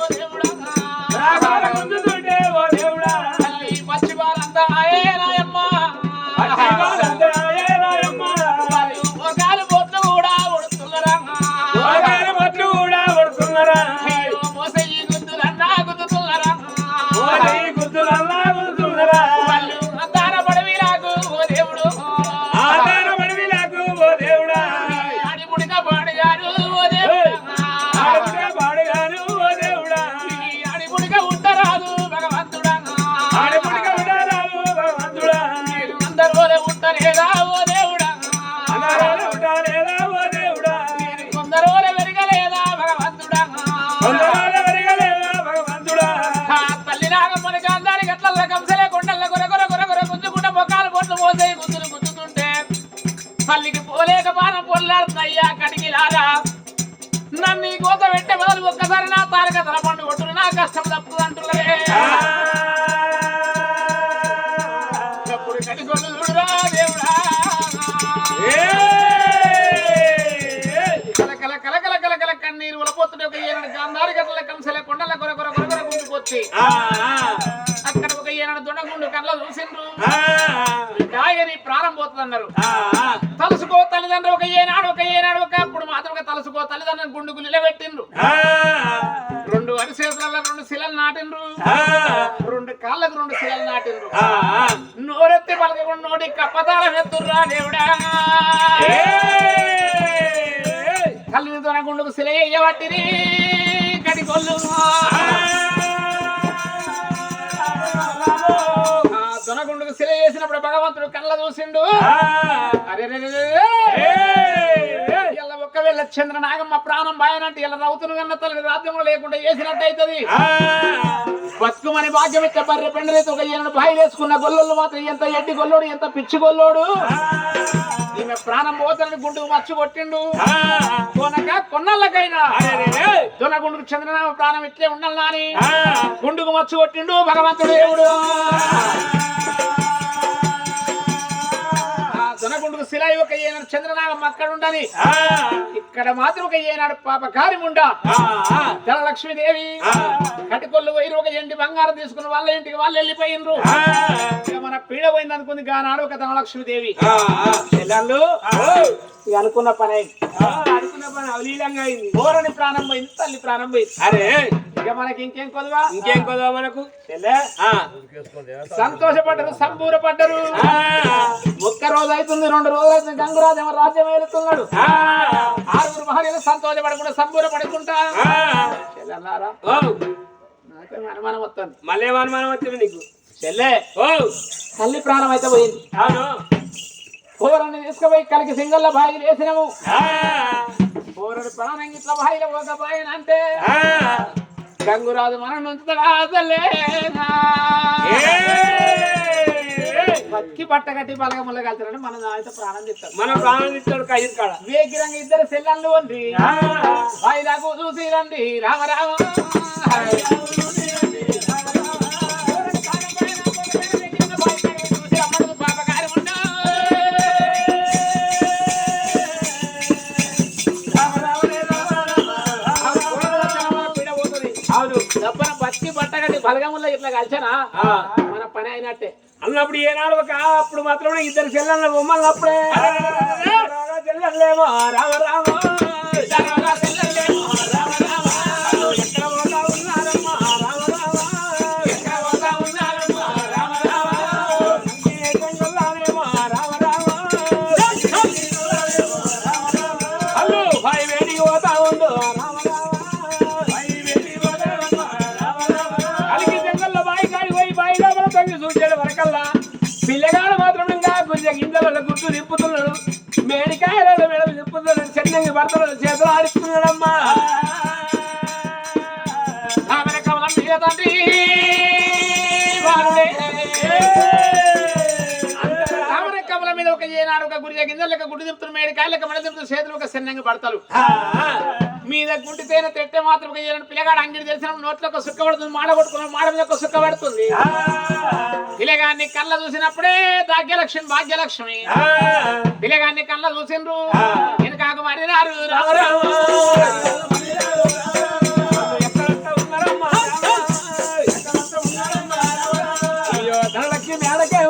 దేవుడా తల్లి పచ్చి బాలంతా ఆయే నాయమ్మ వాళ్ళు మోకాలు బొట్లు కూడా ఉడుతున్నారమ్మా. అయ్యో మోసయ్యి గుద్దులన్నా గుద్దుతున్నారమ్మా. కష్టం తప్పుతుంది అంటున్నదే ఎప్పుడు కడిగొల్లు చూడరా దేవుడా కలకల కలకల కలకల కన్నీరు ఉలపోతుంటే ఒక ఏనాడు గాంధారి గట్ల కంసల కొండల కొర కొర కొర కొర గుండుకొచ్చి అక్కడ ఒక ఏనాడు దొండగుండు కళ్ళ చూసిండ్రు గాయని ప్రాణం పోతుందన్నారు తలుసుకో తల్లిదండ్రులు ఒక ఏనాడు ఒకప్పుడు మాత్రం తలుసుకో తల్లిదండ్రులు గుండుకు నిలబెట్టిండ్రు రెండు అరిచేతులలో రెండు శిలలు నాటిండ్రు రెండు కాళ్ళకు రెండు శిలలు నాటిండ్రు నోరెత్తి పలకకుండా నోటి కప్పతాళం ఎత్తుర్రా దేవుడా కళ్ళు దొనగుండుకు శిల వేయబట్టిరి కడిగొల్లు దొనగుండుకు శిల వేసినప్పుడు భగవంతుడు కళ్ళ చూసిండు అరే ఇలా ఒక్కవేళ చంద్ర నాగమ్మ ప్రాణం బాయనంటే ఇలా రౌతును కన్న తల్లి రాజ్యంలో లేకుండా వేసినట్టు అవుతుంది బతుకుమని భాగ్యం ఇచ్చే బర్రె పెండలైతే ఒక ఈయన బాయి వేసుకున్న గొల్లోళ్ళు మాత్రం ఎంత ఎడ్డి గొల్లోడు ఎంత పిచ్చి గొల్లోడు ఈమె ప్రాణం పోతానని గుండుకు మచ్చు కొట్టిండు కొన్నళ్ళకైనా దొనగుండుకు చంద్రనామ ప్రాణం ఇట్లే ఉండాలని గుండుకు మచ్చు కొట్టిండు భగవంతుడు దేవుడు దొనగుండుకు శిలాయి ఒక ఏనాడు చంద్రనాగం అక్కడ ఉండని ఇక్కడ మాత్రం ఒక ఏనాడు పాప కార్యముండా ధనలక్ష్మీదేవి కటికొల్లు పోయి ఒక ఎండి బంగారం తీసుకుని వాళ్ళ ఇంటికి వాళ్ళు వెళ్ళిపోయినరు మన పీడ పోయింది అనుకుంది గానాడు ఒక ధనలక్ష్మీదేవి పిల్లలు అనుకున్న పని అవలీలంగా అయింది ఓరని ప్రాణం పోయింది తల్లి ప్రాణం పోయింది అరే ఇక మనకి ఇంకేం కొదవా మనకు సంతోషపడ్డరు సంబూరపడ్డరు ఒక్క రోజు అవుతుంది 2 రోజులు అవుతుంది గంగురాజు ఏమో రాజ్యం వెళుతున్నాడు 6 మహనీయులు సంతోషపడకుండా సంబూరపడుకుంటా చెల్లెల్లారా నాకే అనుమానం వస్తుంది మళ్ళీ అనుమానం వచ్చింది నీకు చెల్లె తల్లి ప్రాణం అయితే పోయింది పోరని తీసుకుపోయి కలికి సింగల్లో బాయిలు వేసినాము పోరని ప్రాణం ఇట్లా బాయిలో ఒక బాయిన అంటే గంగురాజు మనం నుంచుతాడా అసలే పక్కి పట్ట కట్టి బలగముల కలితారని మనం అయితే ప్రాణం చెప్తాడు మనం ప్రాణం ఇస్తాడు కయ్యి కాడ వేగిరంగా ఇద్దరు సెల్లన్లు వండి బాయిలాకు చూసి రండి రామరామ డబ్బన బట్టి బట్టగట్టి బలగముల్లో ఇట్లా కలిసానా మన పని అయినట్టే అన్నప్పుడు ఏనాడు అప్పుడు మాత్రమే ఇద్దరు చెల్లెళ్ళ బొమ్మలు అప్పుడే చెల్లెళ్ళేమో రామ రామ ఎక్కడ పోతా ఉన్నారమ్మా రామ రామ ఎక్కడ పోతా ఉన్నారమ్మా రామ రామ రామ రామ అల్లు భాయ్ వేడికి పోతా ఉండు రామ చూసాడు వరకల్లా పిల్లగాడు మాత్రం ఇంకా కొంచెం గింజల గుర్తు తిప్పుతున్నాడు మేడికాయల మెడలు తిప్పుతున్నాడు చెన్నగి భర్తలు చేతులు ఆడిస్తున్నాడమ్మా కమల మీద ఒక ఏనాడు ఒక గురి గింజల గుడ్డు తిప్పుతున్న మేడికాయల మెడ తిప్పుతున్న చేతులు ఒక చెన్నగి భర్తలు మీద గుడ్డి తేనె తెట్టే మాత్రం ఒక ఏనాడు పిల్లగాడు అంగిడి తెలిసిన నోట్లో ఒక సుక్క పడుతుంది మాడ కొట్టుకున్న మాడ మీద ఒక సుక్క పడుతుంది పిల్లగాన్ని కళ్ళ చూసినప్పుడే భాగ్యలక్ష్మి పిల్లగాన్ని కళ్ళ చూసిండ్రు వెనకాక మారినారు అయ్యో ధనలక్ష్మి మేడకే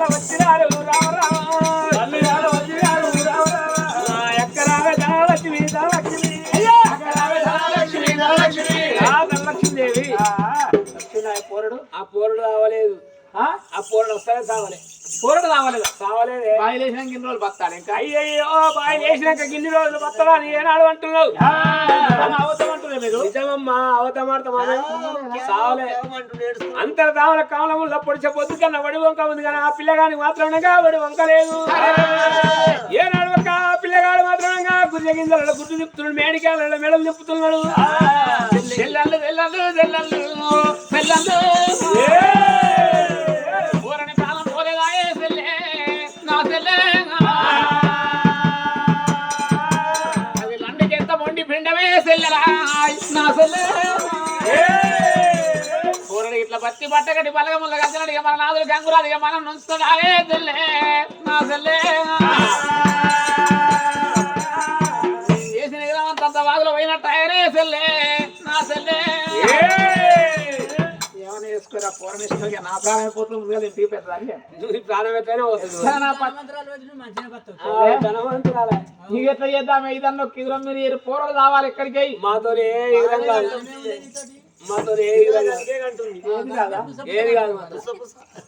వచ్చినారు ధనలక్ష్మీదేవి పోరడు ఆ పోరడు రావలేదు ఆ పోరడు వస్తానే సావలే పోరడు సావలేదే బాయిలు వేసినాక ఇన్ని రోజులు బతాడు ఇంకా అయ్యో బాయిలు వేసినాక ఇన్ని రోజులు బతాడా అని ఏనాడు అంటున్నావు అవతం అంటున్నావు మీరు నిజమమ్మా అవతమాడతామా సావలే అంతర దావల కాలంలో పొడిచే పొద్దు కన్నా వడి వంక ఉంది కానీ ఆ పిల్లగానికి మాత్రమేగా వడి వంక లేదు ఏనాడు ఒక పిల్లగాడు మాత్రమేగా గుర్రె గింజల గుడ్డు తిప్పుతున్నాడు మేడికాయల మెడలు తిప్పుతున్నాడు ఊరని కాలం పోలేదా అది లండికి ఎంత మొండి పిండ నా సెల్లే పూరడు ఇట్లా బత్తి బట్టగట్టి బలగముల కలిసినట్టు ఇక మన నాదులు గంగురాదు ఇక మనం నుంచుతాడే సెల్లే నా సెల్లే చేసిన అంత వాదులు పోయినట్టు ఆయనే సెల్లే నా సెల్లే ఏమైనా వేసుకోరా పూర్ణిష్ఠుగా నా ప్రాణం పోతుంది ముందుగా ఇంటికి పెట్టాలి నువ్వు ప్రాణం ఎట్లనే పోతుంది నీకు ఎట్లా చేద్దామే ఇదన్న కిదురం మీరు పూరలు కావాలి ఎక్కడికి మాతో ఏ విధంగా కాదు. మాతో ఏ విధంగా ఏది కాదు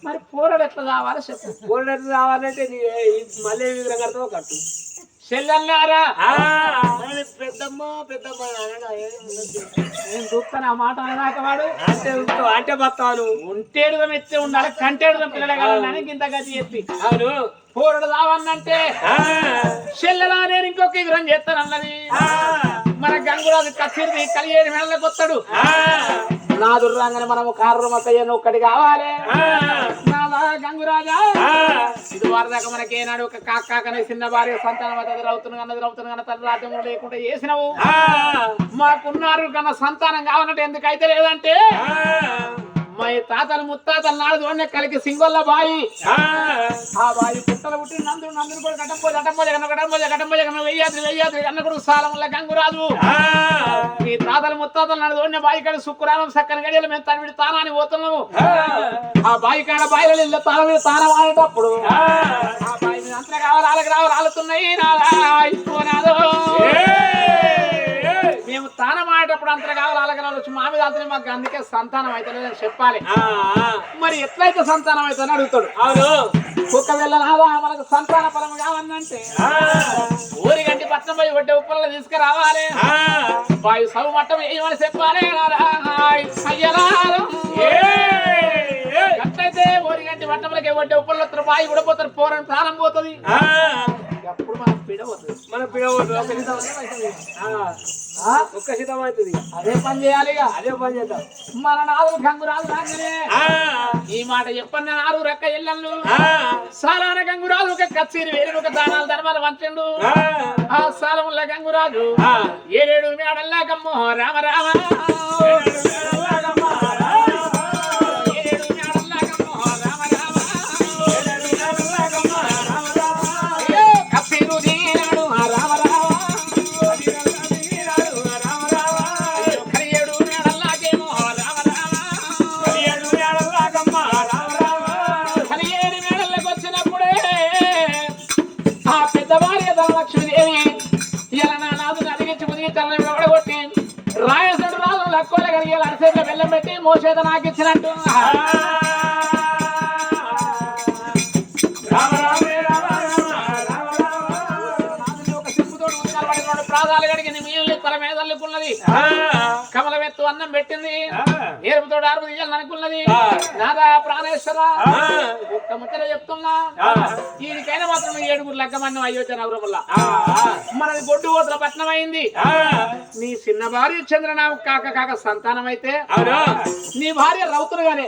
మరి పూరలు ఎట్లా కావాలి చెప్పు కోరినట్టు రావాలంటే నీ మళ్ళీ ఏ విధంగా కడతావో కట్టు చెల్లన్నారా పెద్దమ్మ పెద్దమ్మ నేను చూస్తాను ఆ మాట అనగాక వాడు అంటే అంటే బతాను ఉంటేడుగా మెత్తే ఉండాలి కంటేడుగా పిల్లడగాలని ఇంత గతి చెప్పి అవును పూరడు కావాలంటే చెల్లెలా నేను ఇంకొక ఎగురం చేస్తానన్నది మన గంగురాజు కచ్చిరి కలియేడు మేళ్ళకి వస్తాడు నా దుర్రాంగని మనము కారు మతయ్యను ఒక్కటి కావాలి నాదా గంగురాజా ఇది వారదాకా మనకేనాడు ఒక కాకనే చిన్న భార్య సంతానం అన్నది రవుతున్నా తల్లి రాజ్యము లేకుండా చేసినావు మాకున్నారు కన్నా సంతానం కావాలంటే ఎందుకైతే లేదంటే మా తాతలు ముత్తాతలు నాడు చూడండి కలికి సింగొల్ల బాయి ఆ బాయి పుట్టలు పుట్టి నందుడు కూడా కట్టంపోజే వెయ్యాద్రి అన్న కూడా సాలముల గంగురాజు ఈ తాతలు ముత్తాతలు నాడు చూడండి బాయి కాడ శుక్రానం సక్కని గడియలు మేము తనవిడి తానాన్ని పోతున్నాము ఆ బాయి కాడ బాయిలో ఇల్లు తానం ఆడేటప్పుడు ఆ బాయి మీద అంతా కావాలి వాళ్ళకి రావాలి ఆలుతున్నాయి మేము తానం ఆడేటప్పుడు అంతా కావాలి వాళ్ళకి రావచ్చు మా మీద అంతా మాకు అందుకే సంతానం అయితే లేదని చెప్పాలి మరి ఎట్లయితే సంతానం అయితే అని అడుగుతాడు అవును ఒకవేళ నాదా మనకు సంతాన ఫలం కావాలంటే ఊరి గంటి పట్నం పోయి ఒడ్డే ఉప్పులలో తీసుకురావాలి బాయి సవు మట్టం ఏమని చెప్పాలి ఎట్లయితే ఊరి గంటి పట్టణంలోకి ఒడ్డే ఉప్పులలో బాయి కూడా పోతారు పోరని ప్రాణం పోతుంది ఎప్పుడు మనం పిడవద్దు మన పిడవద్దు ఒక్క శతం అవుతుంది అదే పని చేయాలి అదే పని చేద్దాం మన నాలుగు గంగురాజు రాగానే ఈ మాట చెప్పన్న నాలుగు రెక్క ఇళ్ళను సాలాన గంగురాజు ఒక కచ్చేరి వేరు ఒక దానాలు ధర్మాలు వంచండు ఆ సాలముల గంగురాజు ఏడేడు మేడల్లా గమ్మో రామ రామ రాయసడు రాజు లక్కోలే కలిగి అరిసేట్ల బెల్లం పెట్టి మోసేత నాకు ఇచ్చినట్టు ప్రాధాలు కడిగింది మీళ్ళు తల మీద అల్లుకున్నది కమలమెత్తు అన్నం పెట్టింది నేర్పుతో అరుపు తీయాలని అనుకున్నది నాదా ప్రాణేశ్వర ఒక్క ముచ్చట చెప్తున్నా దీనికైనా మాత్రం 7 లగ్గమన్నం అయ్యొచ్చా నగరంలో మనది బొడ్డు కోతల పట్నం అయింది నీ చిన్న భార్య చంద్రనామ కాక సంతానం అయితే నీ భార్య రౌతురుగానే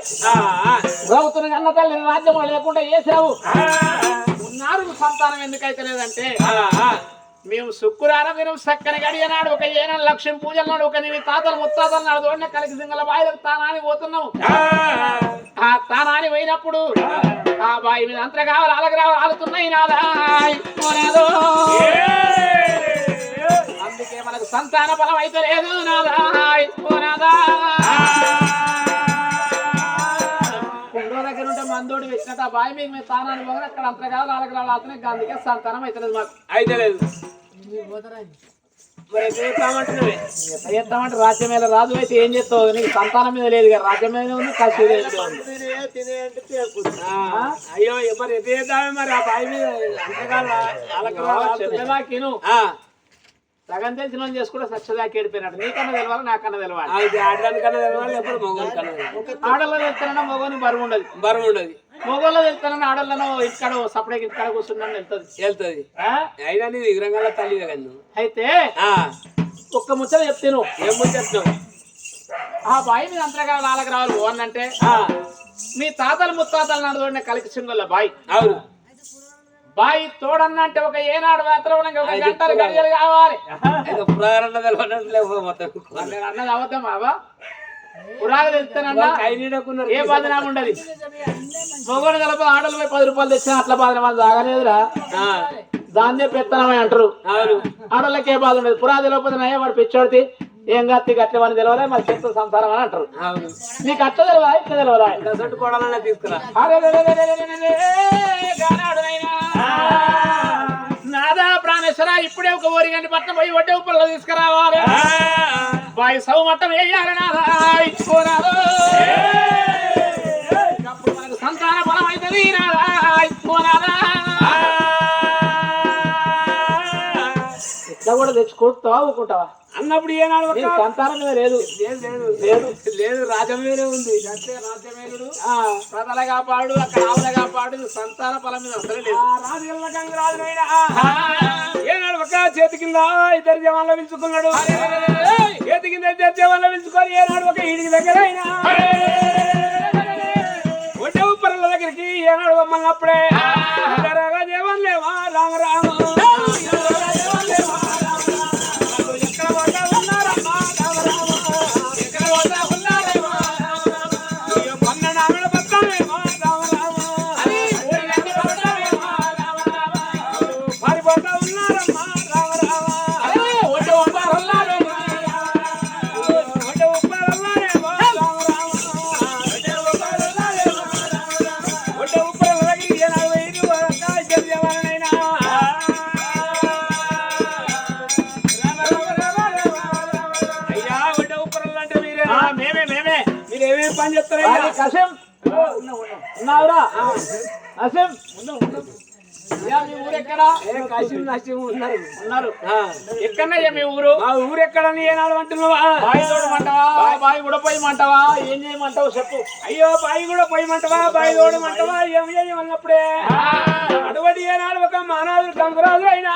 రౌతురు కన్న తల్లి రాజ్యం లేకుండా వేసావు ఉన్నారు సంతానం ఎందుకైతే లేదంటే మేము శుక్రారం మీరు చక్కని గడియనాడు ఒక 7 లక్షం పూజలు నాడు ఒక నీ తాతలు ముత్తాతలు నాడు తోడిన కలిసి సింగల బాయిలకు తానాని పోతున్నావు ఆ తానాని పోయినప్పుడు ఆ బాయి మీద అంతగా కావాలి అలాగ రావాలి ఆలుతున్నాయి అందుకే మనకు సంతాన బలం అయితే లేదు కుండో దగ్గర ఉంటే మందోడి వచ్చినట్టు ఆ బాయి మీద మేము తానాన్ని పోగా అక్కడ అంతగా కావాలి అలాగ రావాలి అతనే అందుకే సంతానం అయితే లేదు మాకు అయితే లేదు మరి ఎత్తామంటే రాజ్యం మీద రాజు అయితే ఏం చేస్తావు నీకు సంతానం మీద లేదు కదా రాజ్యం మీద ఉంది కసి అయ్యో మరి ఎటు చేద్దామే మరి ఆ బావి మీద చెప్పేదాకిను సగం తెలిసిన చేసుకుంటే సచ్చదాకి ఏడిపోయినట్టు నీకన్నా తెలవాలి నాకన్నా తెలవాలి ఆడడానికన్నా తెలవాలి ఎప్పుడు మొగోని కన్నా ఆడల్లో వెళ్తానన్నా మొగోని బరువు ఉండదు మొగోళ్ళు వెళ్తానన్నా ఆడోళ్ళను ఇక్కడ సపరేట్ ఇక్కడ కూర్చున్నాను వెళ్తుంది అయినా నీ విగ్రహంగా తల్లి కదా అయితే ఒక్క ముచ్చట చెప్తాను ఏం చెప్తావు ఆ బాయి మీద అంతగా నాలుగు రావాలి పోవన్నంటే మీ తాతలు ముత్తాతలు నడుదోడిన కలికి సింగుల బాయి అవును బాయి తోడన్నంటే ఒక ఏనాడు మాత్రం ఒక గంటలు గడియలు కావాలి నేను అన్నది అవద్దాం బాబా పురాగలు ఇస్తానన్నా ఏ బదనామం ఉండదు మొగోడు కలప ఆటలు పోయి 10 రూపాయలు తెచ్చినా అట్లా బదనామాలు తాగలేదురా దాన్నే పెత్తనమని అంటారు ఆడోళ్ళకి ఏ బాధ ఉండదు పురా తెలియకపోతే వాడు పిచ్చోడితే ఏం గట్టి గట్లవని తెలియలే మరి చెత్త సంసారం అని అంటారు నీకు అట్లా తెలియదా ఇట్లా తెలియదా కోడాలన్నా తీసుకురా నాదా ప్రాణేశ్వర ఇప్పుడే ఒక ఊరిగంటి పట్నం పోయి వడ్డే ఉప్పల్లో తీసుకురావాలి బాయి సౌ మట్టం వేయాలి నాదా ఇచ్చుకోరాదు అప్పుడు మనకు సంతాన బలం అవుతుంది నాదా ఇచ్చుకోరాదా ఇట్లా కూడా తెచ్చుకుంటావా ఊకుంటావా అన్నప్పుడు ఏనాడు సంతానం మీద లేదు లేదు లేదు రాజ్యం మీదే ఉంది అంతే రాజ్యమేలుడు ప్రజల కాపాడు అక్కడ ఆవుల కాపాడు సంతాన ఫలం మీద అసలు లేదు ఏనాడు ఒక చేతి కింద 2 జవాన్లు పిలుచుకున్నాడు చేతి కింద 2 జవాన్లు పిలుచుకొని ఏనాడు ఒక ఇంటికి దగ్గర అయినా ఒడ్డే ఉప్పరల దగ్గరికి ఏనాడు బొమ్మన్నప్పుడే జవాన్ లేవా రామ రామ పని చెప్తారా ఉన్నావురా మీ ఊరు ఎక్కడా ఉన్నారు ఎక్కడన్నా మీ ఊరు మా ఊరు ఎక్కడని ఏనాడు అంటున్నావా బాయి తోడమంటావా బాయి కూడా పోయమంటావా ఏం చేయమంటావు చెప్పు అయ్యో బాయి కూడా పోయమంటావా బాయి తోడమంటావా ఏం చేయమన్నప్పుడే అటువంటి ఏనాడు ఒక మానవుడు గంగురాజు అయినా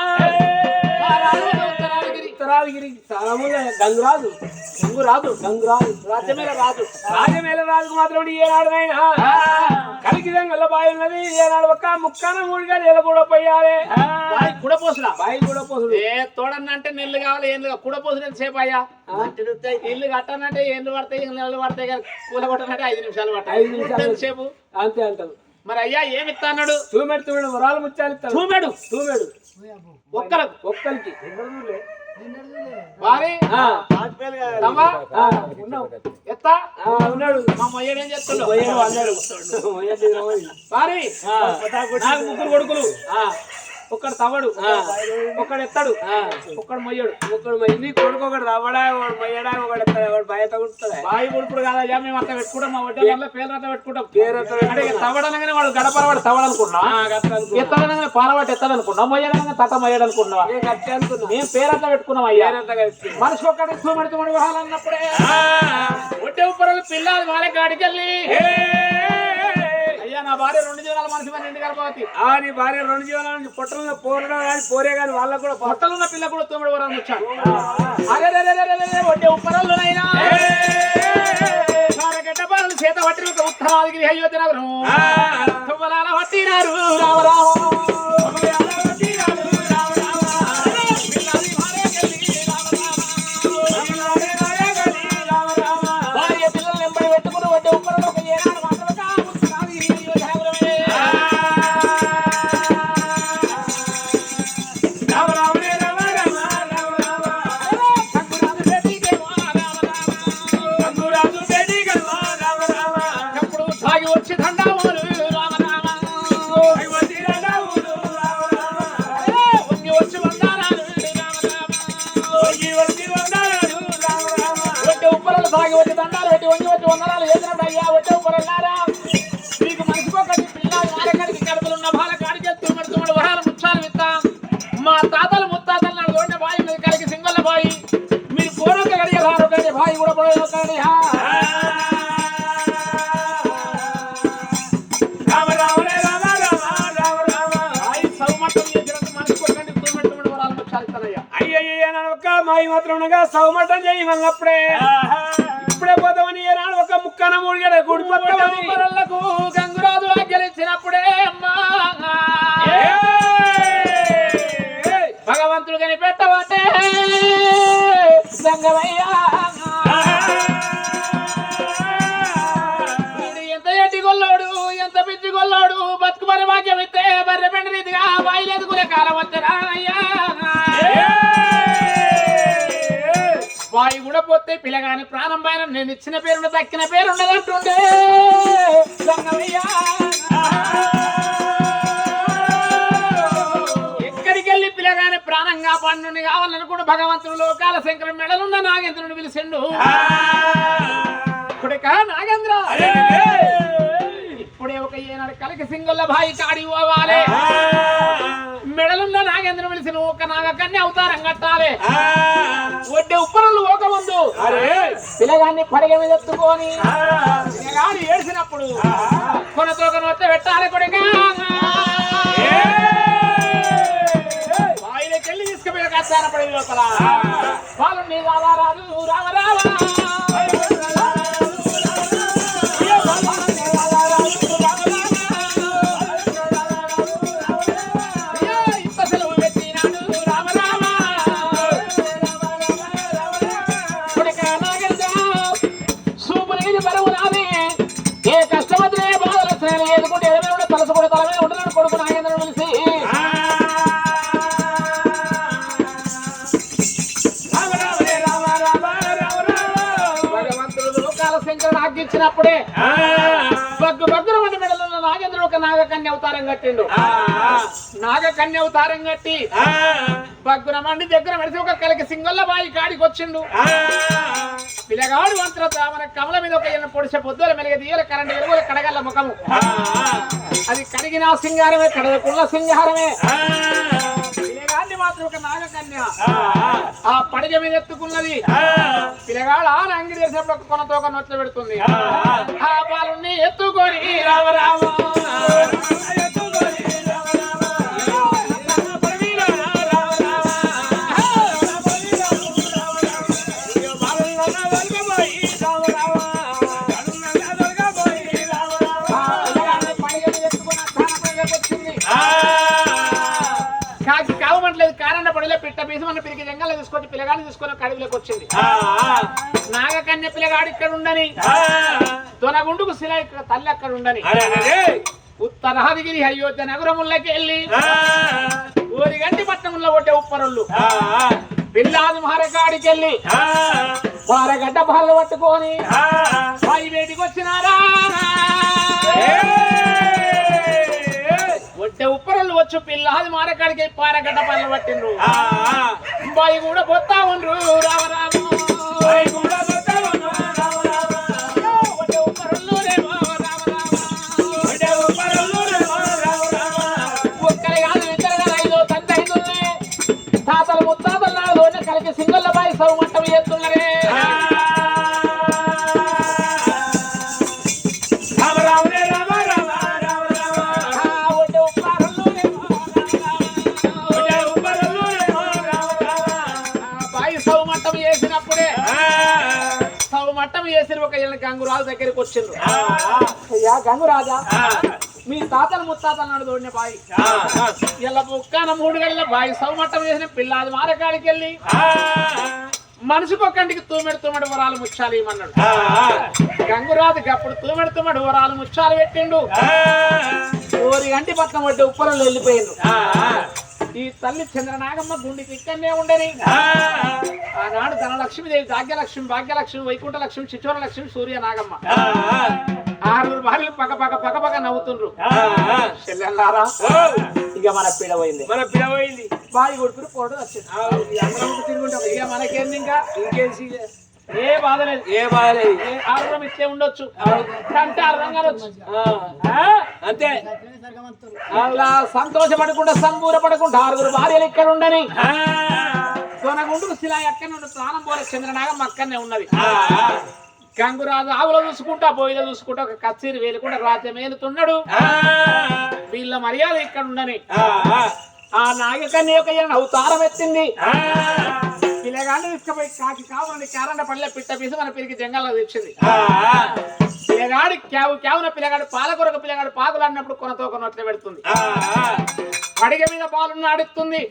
ఉత్తరాదిగిరి గంగురాజు రాజ్యమేల రాజుకు మాత్రం ఏనాడునైనా కలిగి గంగల బాయి ఉన్నది ఏనాడు ఒక ముక్కన 3 నెలలు కూడా పోయాలి బాయి కూడా పోసులు ఏ తోడన్నంటే నెల్లు కావాలి ఏం కూడపోసులు ఎంతసేపు అయ్యా ఇల్లు కట్టానంటే ఏళ్ళు పడతాయి నెలలు పడతాయి కానీ కూల కొట్టానంటే 5 నిమిషాలు పడతాయి 5 నిమిషాలు ఎంతసేపు అంతే అంటారు మరి అయ్యా ఏమి ఇస్తాడు తూమెడు వరాలు ముచ్చాలి తూమెడు ఒక్కరికి ఉన్నాడు మా మొయ్యడు ఏం చేస్తున్నాడు 4 కొడుకులు ఒక్కడు తవ్వడు ఒక్కడు ఎత్తాడు ఒక్కడు మొయ్యడు నీ కొడుకు ఒకడు తవ్వడా ఒకడు మొయ్యడా ఒకడు ఎత్తాడు ఒకడు బాయి తగ్గుతుంది బాయి కొడుకుడు కాదయ్యా మేము అట్లా పెట్టుకుంటాం మా వడ్డీ పేరు పెట్టుకుంటాం అంటే తవ్వడనగానే వాడు గడపరవాడు తవ్వడనుకున్నా ఎత్తడనగానే పాలవాటి ఎత్తాడనుకున్నాం మొయ్యడనగా తట మొయ్యడు అనుకున్నావా మేము పేరు అట్లా పెట్టుకున్నాం అయ్యా మనిషి ఒక్కటి తూమడి వాహాలన్నప్పుడే ఒడ్డే ఉప్పరలు పిల్లలు వాళ్ళ కాడికి వెళ్ళి అయ్యా నా భార్య 2 జీవనాల మనిషి మన ఇంటి గర్భవతి నీ భార్య 2 జీవనాల నుంచి పొట్టలున్న పోరడం కానీ పోరే కానీ వాళ్ళకు కూడా పొట్టలున్న పిల్ల కూడా 9 వరాలు వచ్చాడు అరే ఒడ్డే ఉప్పరల్లోనైనా గడ్డ పాలలు చేత పట్టిన ఒక ఉత్తరాదికి అయోధ్య నగరం తుమ్మలాల పట్టినారు రామరామ భార్య పిల్లలు వెంబడి పెట్టుకుని ఒడ్డే ఉప్పరలో ఒక ఏనాడు మాత్రం మా తాతలు ముత్తాతలు నాకు తోడిన బాయి మీద కలిగి సింగళ్ళ బాయి మీరు పోరొక గడియ రారొకండి బాయి కూడా పోయొకండి రామ రామ రామ రామ రామ రామ బాయి సౌమట్టం చేసినంత మనసు కొట్టండి తూమెట్టుమడి వరాలు ముచ్చాలిస్తానయ్యా అయ్యయ్య ఒక్క మాయి మాత్రం ఉండగా సౌమట్టం చేయమన్నప్పుడే ఇప్పుడే పోతామని ఏనాడు ఒక ముక్కన 3 గడ గుడిపట్లకు గంగురాజు ఆజ్ఞలిచ్చినప్పుడే అమ్మా కాకపోతే పిల్లగాని ప్రాణం పైన నేను ఇచ్చిన పేరుండ దక్కిన పేరుండదంటుండే రంగమయ్య. ఎక్కడికి వెళ్ళి పిల్లగాని ప్రాణంగా పండుని కావాలనుకుంటూ భగవంతుడు లోకాల శంకరం మెడలున్న నాగేంద్రుని పిలిచిండు. ఇప్పుడే నాగేంద్ర ఇప్పుడే ఒక ఏనాడు కలికి సింగుల బాయి కాడి పోవాలి. మెడలున్న నాగేంద్ర పిలిచిన ఒక నాగకన్య అవతారం కట్టాలి. వడ్డే ఉప్పరలు ఒక ముందు పిల్లగాన్ని పడగ మీద ఎత్తుకొని పిల్లగాని ఏడ్చినప్పుడు కొనతో కొనొత్త పెట్టాలి. కొడుక బాయిలకెళ్ళి తీసుకుపోయి కట్టాన పడి లోపల వాళ్ళు నీ రావారాదు రామరావా తలసుకుంటే తల మీద ఉంటున్నాడు కొడుకు నాగేంద్రుడు పిలిచి భగవంతుడు లోకాల శంకరుడు ఆజ్ఞించినప్పుడే బగ్గున మంది మెడలున్న నాగేంద్రుడు ఒక నాగకన్య అవతారం కట్టిండు. నాగకన్య అవతారం కట్టి బగ్గున మండి దగ్గర మెడిసి ఒక కలికి సింగొల్ల బాయి కాడికి వచ్చిండు. పిల్లగాడు మంత్రత మన కమల మీద ఒక పొడిసే పొద్దుల మెలిగ తీయల కరెంట్ ఎలుగుల కడగల్ల ముఖము అది కడిగిన సింగారమే కడగకున్న సింగారమే. పిల్లగాడిని మాత్రం ఒక నాగకన్య ఆ పడిగ మీద ఎత్తుకున్నది. పిల్లగాడు ఆ అంగిడి చేసినప్పుడు ఒక కొనతో ఒక నొట్ల పెడుతుంది. ఆ పాలుని ఎత్తుకొని రామరామ కారణ పడిలో పిట్ట పీసి మన పిరికి జంగల్లో తీసుకొని పిల్లగాడిని తీసుకొని కడుగులోకి వచ్చింది. నాగకన్య పిల్లగాడు ఇక్కడ ఉండని తొనగుండుకు శిల ఇక్కడ తల్లి అక్కడ ఉండని ఉత్తరాదిగిరి అయోధ్య నగరముల్లోకి వెళ్ళి ఊరిగంటి పట్టణంలో కొట్టే ఉప్పరుళ్ళు పిల్లాది మహారకాడికి వెళ్ళి వారగడ్డ బాలు పట్టుకొని బాయి వేటికి వచ్చినారా ఒడ్డే ఉప్పరలు వచ్చు పిల్లాది మారకాడికి పారగడ్డ పనులు పట్టిండ్రు. బాయి కూడా పోతా ఉండ్రు రామరాము ఒక్కరి కాదు ఇద్దరు కదా ఐదో తండ్రి ఐదుల్ని తాతలు ముత్తాతలు నాడు కలిగి సింగళ్ళ బాయి సౌ మంటం చేస్తున్నరే. చేసి ఒక గంగురాజు దగ్గరికి వచ్చిండ్రు. అయ్యా గంగురాజా మీ తాతలు ముత్తాతలు నాడు తోడిన బాయి ఇలా బుక్కాన 3 గంటల బాయి సౌమట్టం చేసిన పిల్లాది మారకాడికి వెళ్ళి మనిషికి ఒక్కంటికి తూమెడు వరాలు ముచ్చాలి ఇమ్మన్నాడు. గంగురాజుకి అప్పుడు తూమెడు వరాలు ముచ్చాలు పెట్టిండు. ఓరి గంటి పక్కన పడ్డ ఉప్పరలు వెళ్ళిపోయిండు. ఈ తల్లి చంద్రనాగమ్మ గుండెకి ఇక్కడనే ఉండని ఆనాడు ధనలక్ష్మీదేవి భాగ్యలక్ష్మి వైకుంఠ లక్ష్మి చిచోర లక్ష్మి సూర్య నాగమ్మ 6 భార్యలు పక్క నవ్వుతుండ్రు. చెల్లెల్లారా ఇక మన పిడవైంది బాయి కొడుకుని పోవడం వచ్చింది. ఇక మనకేంది ఇంకేం ఏ బాధ లేదు ఆరురం ఇట్లే ఉండొచ్చు అంటే అర్థంగా అంతే. అలా సంతోషపడకుండా సంబూరపడకుండా 6 భార్యలు ఇక్కడ ఉండని కొనగుండుకు శిలా ఎక్కడ నుండి ప్రాణం పోలే చంద్రనాగం అక్కడనే ఉన్నది. గంగురాజు ఆవులో చూసుకుంటా బోయిలో చూసుకుంటా ఒక కచ్చేరి వేలుకుండా రాజ్యం ఏలుతున్నాడు. వీళ్ళ మర్యాద ఇక్కడ ఉండని ఆ నాగకన్య యొక్క అవతారం ఎత్తింది. పిల్లగాడిని తీసుకుపోయి కాకి కావాలని కారణ పల్లె పిట్ట పీసి మన పిరికి జంగల్లో తెచ్చింది. పిల్లగాడి క్యావున పిల్లగాడు పాలకొరకు పిల్లగాడు పాకులు అన్నప్పుడు కొనతో కొనట్లే పెడుతుంది. పడిగ మీద పాలున్న అడుగుతుంది.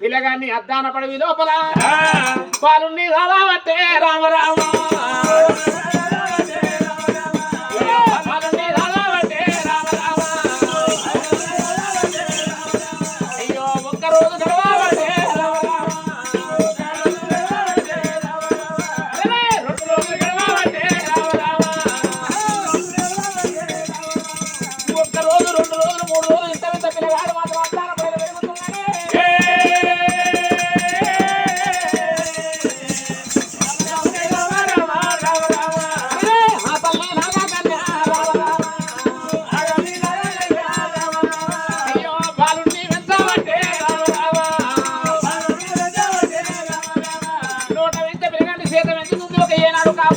పిల్లగాడిని అద్దాన పడివి లోపల పాలుని రావట్టే రామరామ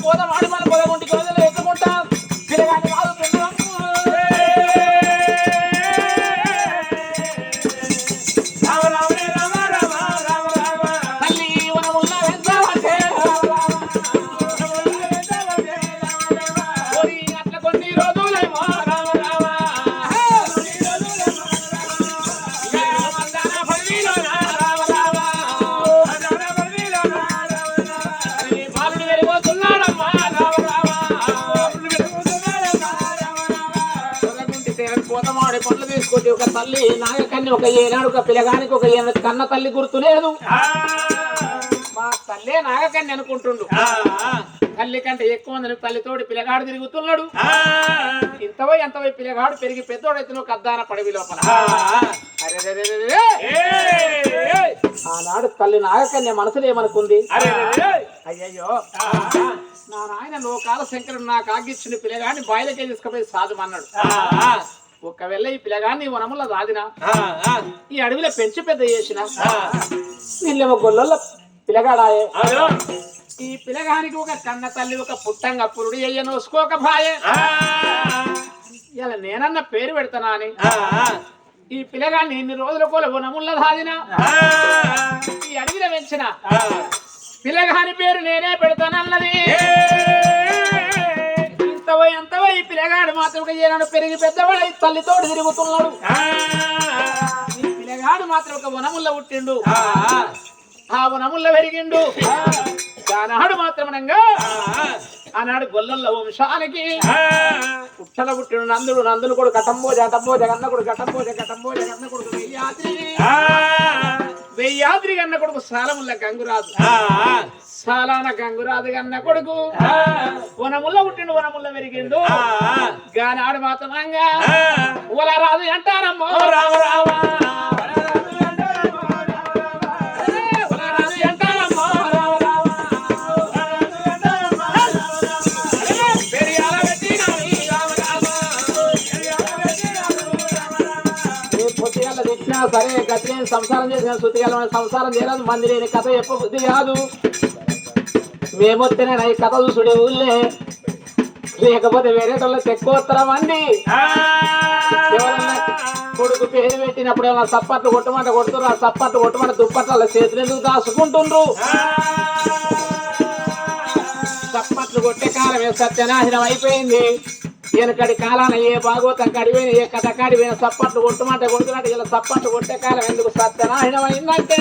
పోదమాడు మన పొదగుంటికి రోజులు ఎత్తుకుంటా పిల్లగాని వాడుతున్నాం తల్లి వనముల్ల వెంచావంటే అట్ల కొన్ని రోజులేమో పోతమాడి పండ్లు తీసుకొచ్చి ఒక తల్లి నాగకన్య ఒక ఏనాడు ఒక పిల్లగానికి ఒక కన్న తల్లి గుర్తులేదు మా తల్లే నాగకన్య అనుకుంటుండు తల్లి కంటే ఎక్కువ మంది తల్లితోటి పిల్లగాడు తిరుగుతున్నాడు ఇంతవై ఎంతవై పిల్లగాడు పెరిగి పెద్దోడైతే నువ్వు కద్దాన పడవి లోపల ఆనాడు తల్లి నాగకన్య మనసులో ఏమనుకుంది అయ్యయ్యో నా నాయన లోకాల శంకరుడు నాకు ఆగిచ్చిన పిల్లగాడిని బాయిలకే తీసుకుపోయి సాధమన్నాడు ఒకవేళ ఈ పిల్లగాన్ని వనముల రాదినా ఈ అడవిలో పెంచి పెద్ద చేసిన వీళ్ళేమో గొల్ల పిల్లగాడాయే ఈ పిల్లగానికి ఒక కన్న తల్లి ఒక పుట్టంగా పురుడు అయ్య నోసుకోక భాయే ఇలా నేనన్న పేరు పెడతానా అని ఈ పిల్లగాన్ని ఇన్ని రోజుల కోల వనముల రాదినా ఈ అడవిలో పెంచిన పిల్లగాని పేరు నేనే పెడతానన్నది ఎంతవో ఈ పిల్లగాడు మాత్రం ఏనాడు పెరిగి పెద్దవాడు తల్లితోడు తిరుగుతున్నాడు ఈ పిల్లగాడు మాత్రం ఒక వనముల్లో పుట్టిండు ఆ వనముల్లో పెరిగిండు ఆనాడు మాత్రమనంగా ఆనాడు గొల్లల వంశానికి పుట్టల పుట్టిండు నందుడు నందులు కూడా కటంబోజ గన్న కొడు కటంబోజ గన్న కొడుకు వెయ్యాద్రి గన్న కొడుకు సాలముల్ల గంగురాజు సాలాన గంగురాజు గన్న కొడుకు వనముల్లో పుట్టిండు వనముల్లో పెరిగిండు గానాడు మాత్రమంగా ఉలరాజు అంటారమ్మో రామ రామ సరే గతి సంసారం చేసిన శృతి సంసారం చేయరాదు మంది లేని కథ ఎప్ప బుద్ధి కాదు మేమొత్తేనే ఈ కథ చూసుడే ఊళ్ళే లేకపోతే వేరే వాళ్ళు తెక్కువత్తరం అండి ఎవరన్నా కొడుకు పేరు పెట్టినప్పుడు ఏమన్నా సప్పట్లు కొట్టమంట కొడుతున్నారు ఆ సప్పట్లు కొట్టమంట దుప్పట్ల చేతులు ఎందుకు దాచుకుంటుండ్రు సప్పట్లు కొట్టే కాలమే సత్యనాశనం అయిపోయింది వెనకడి కాలాన ఏ భాగవతం కడిపోయిన ఏ కథ కడిపోయిన సప్పట్లు కొట్టమంటే కొడుతున్నట్టు ఇలా సప్పట్లు కొట్టే కాలం ఎందుకు సత్యనాశనం అయిందంటే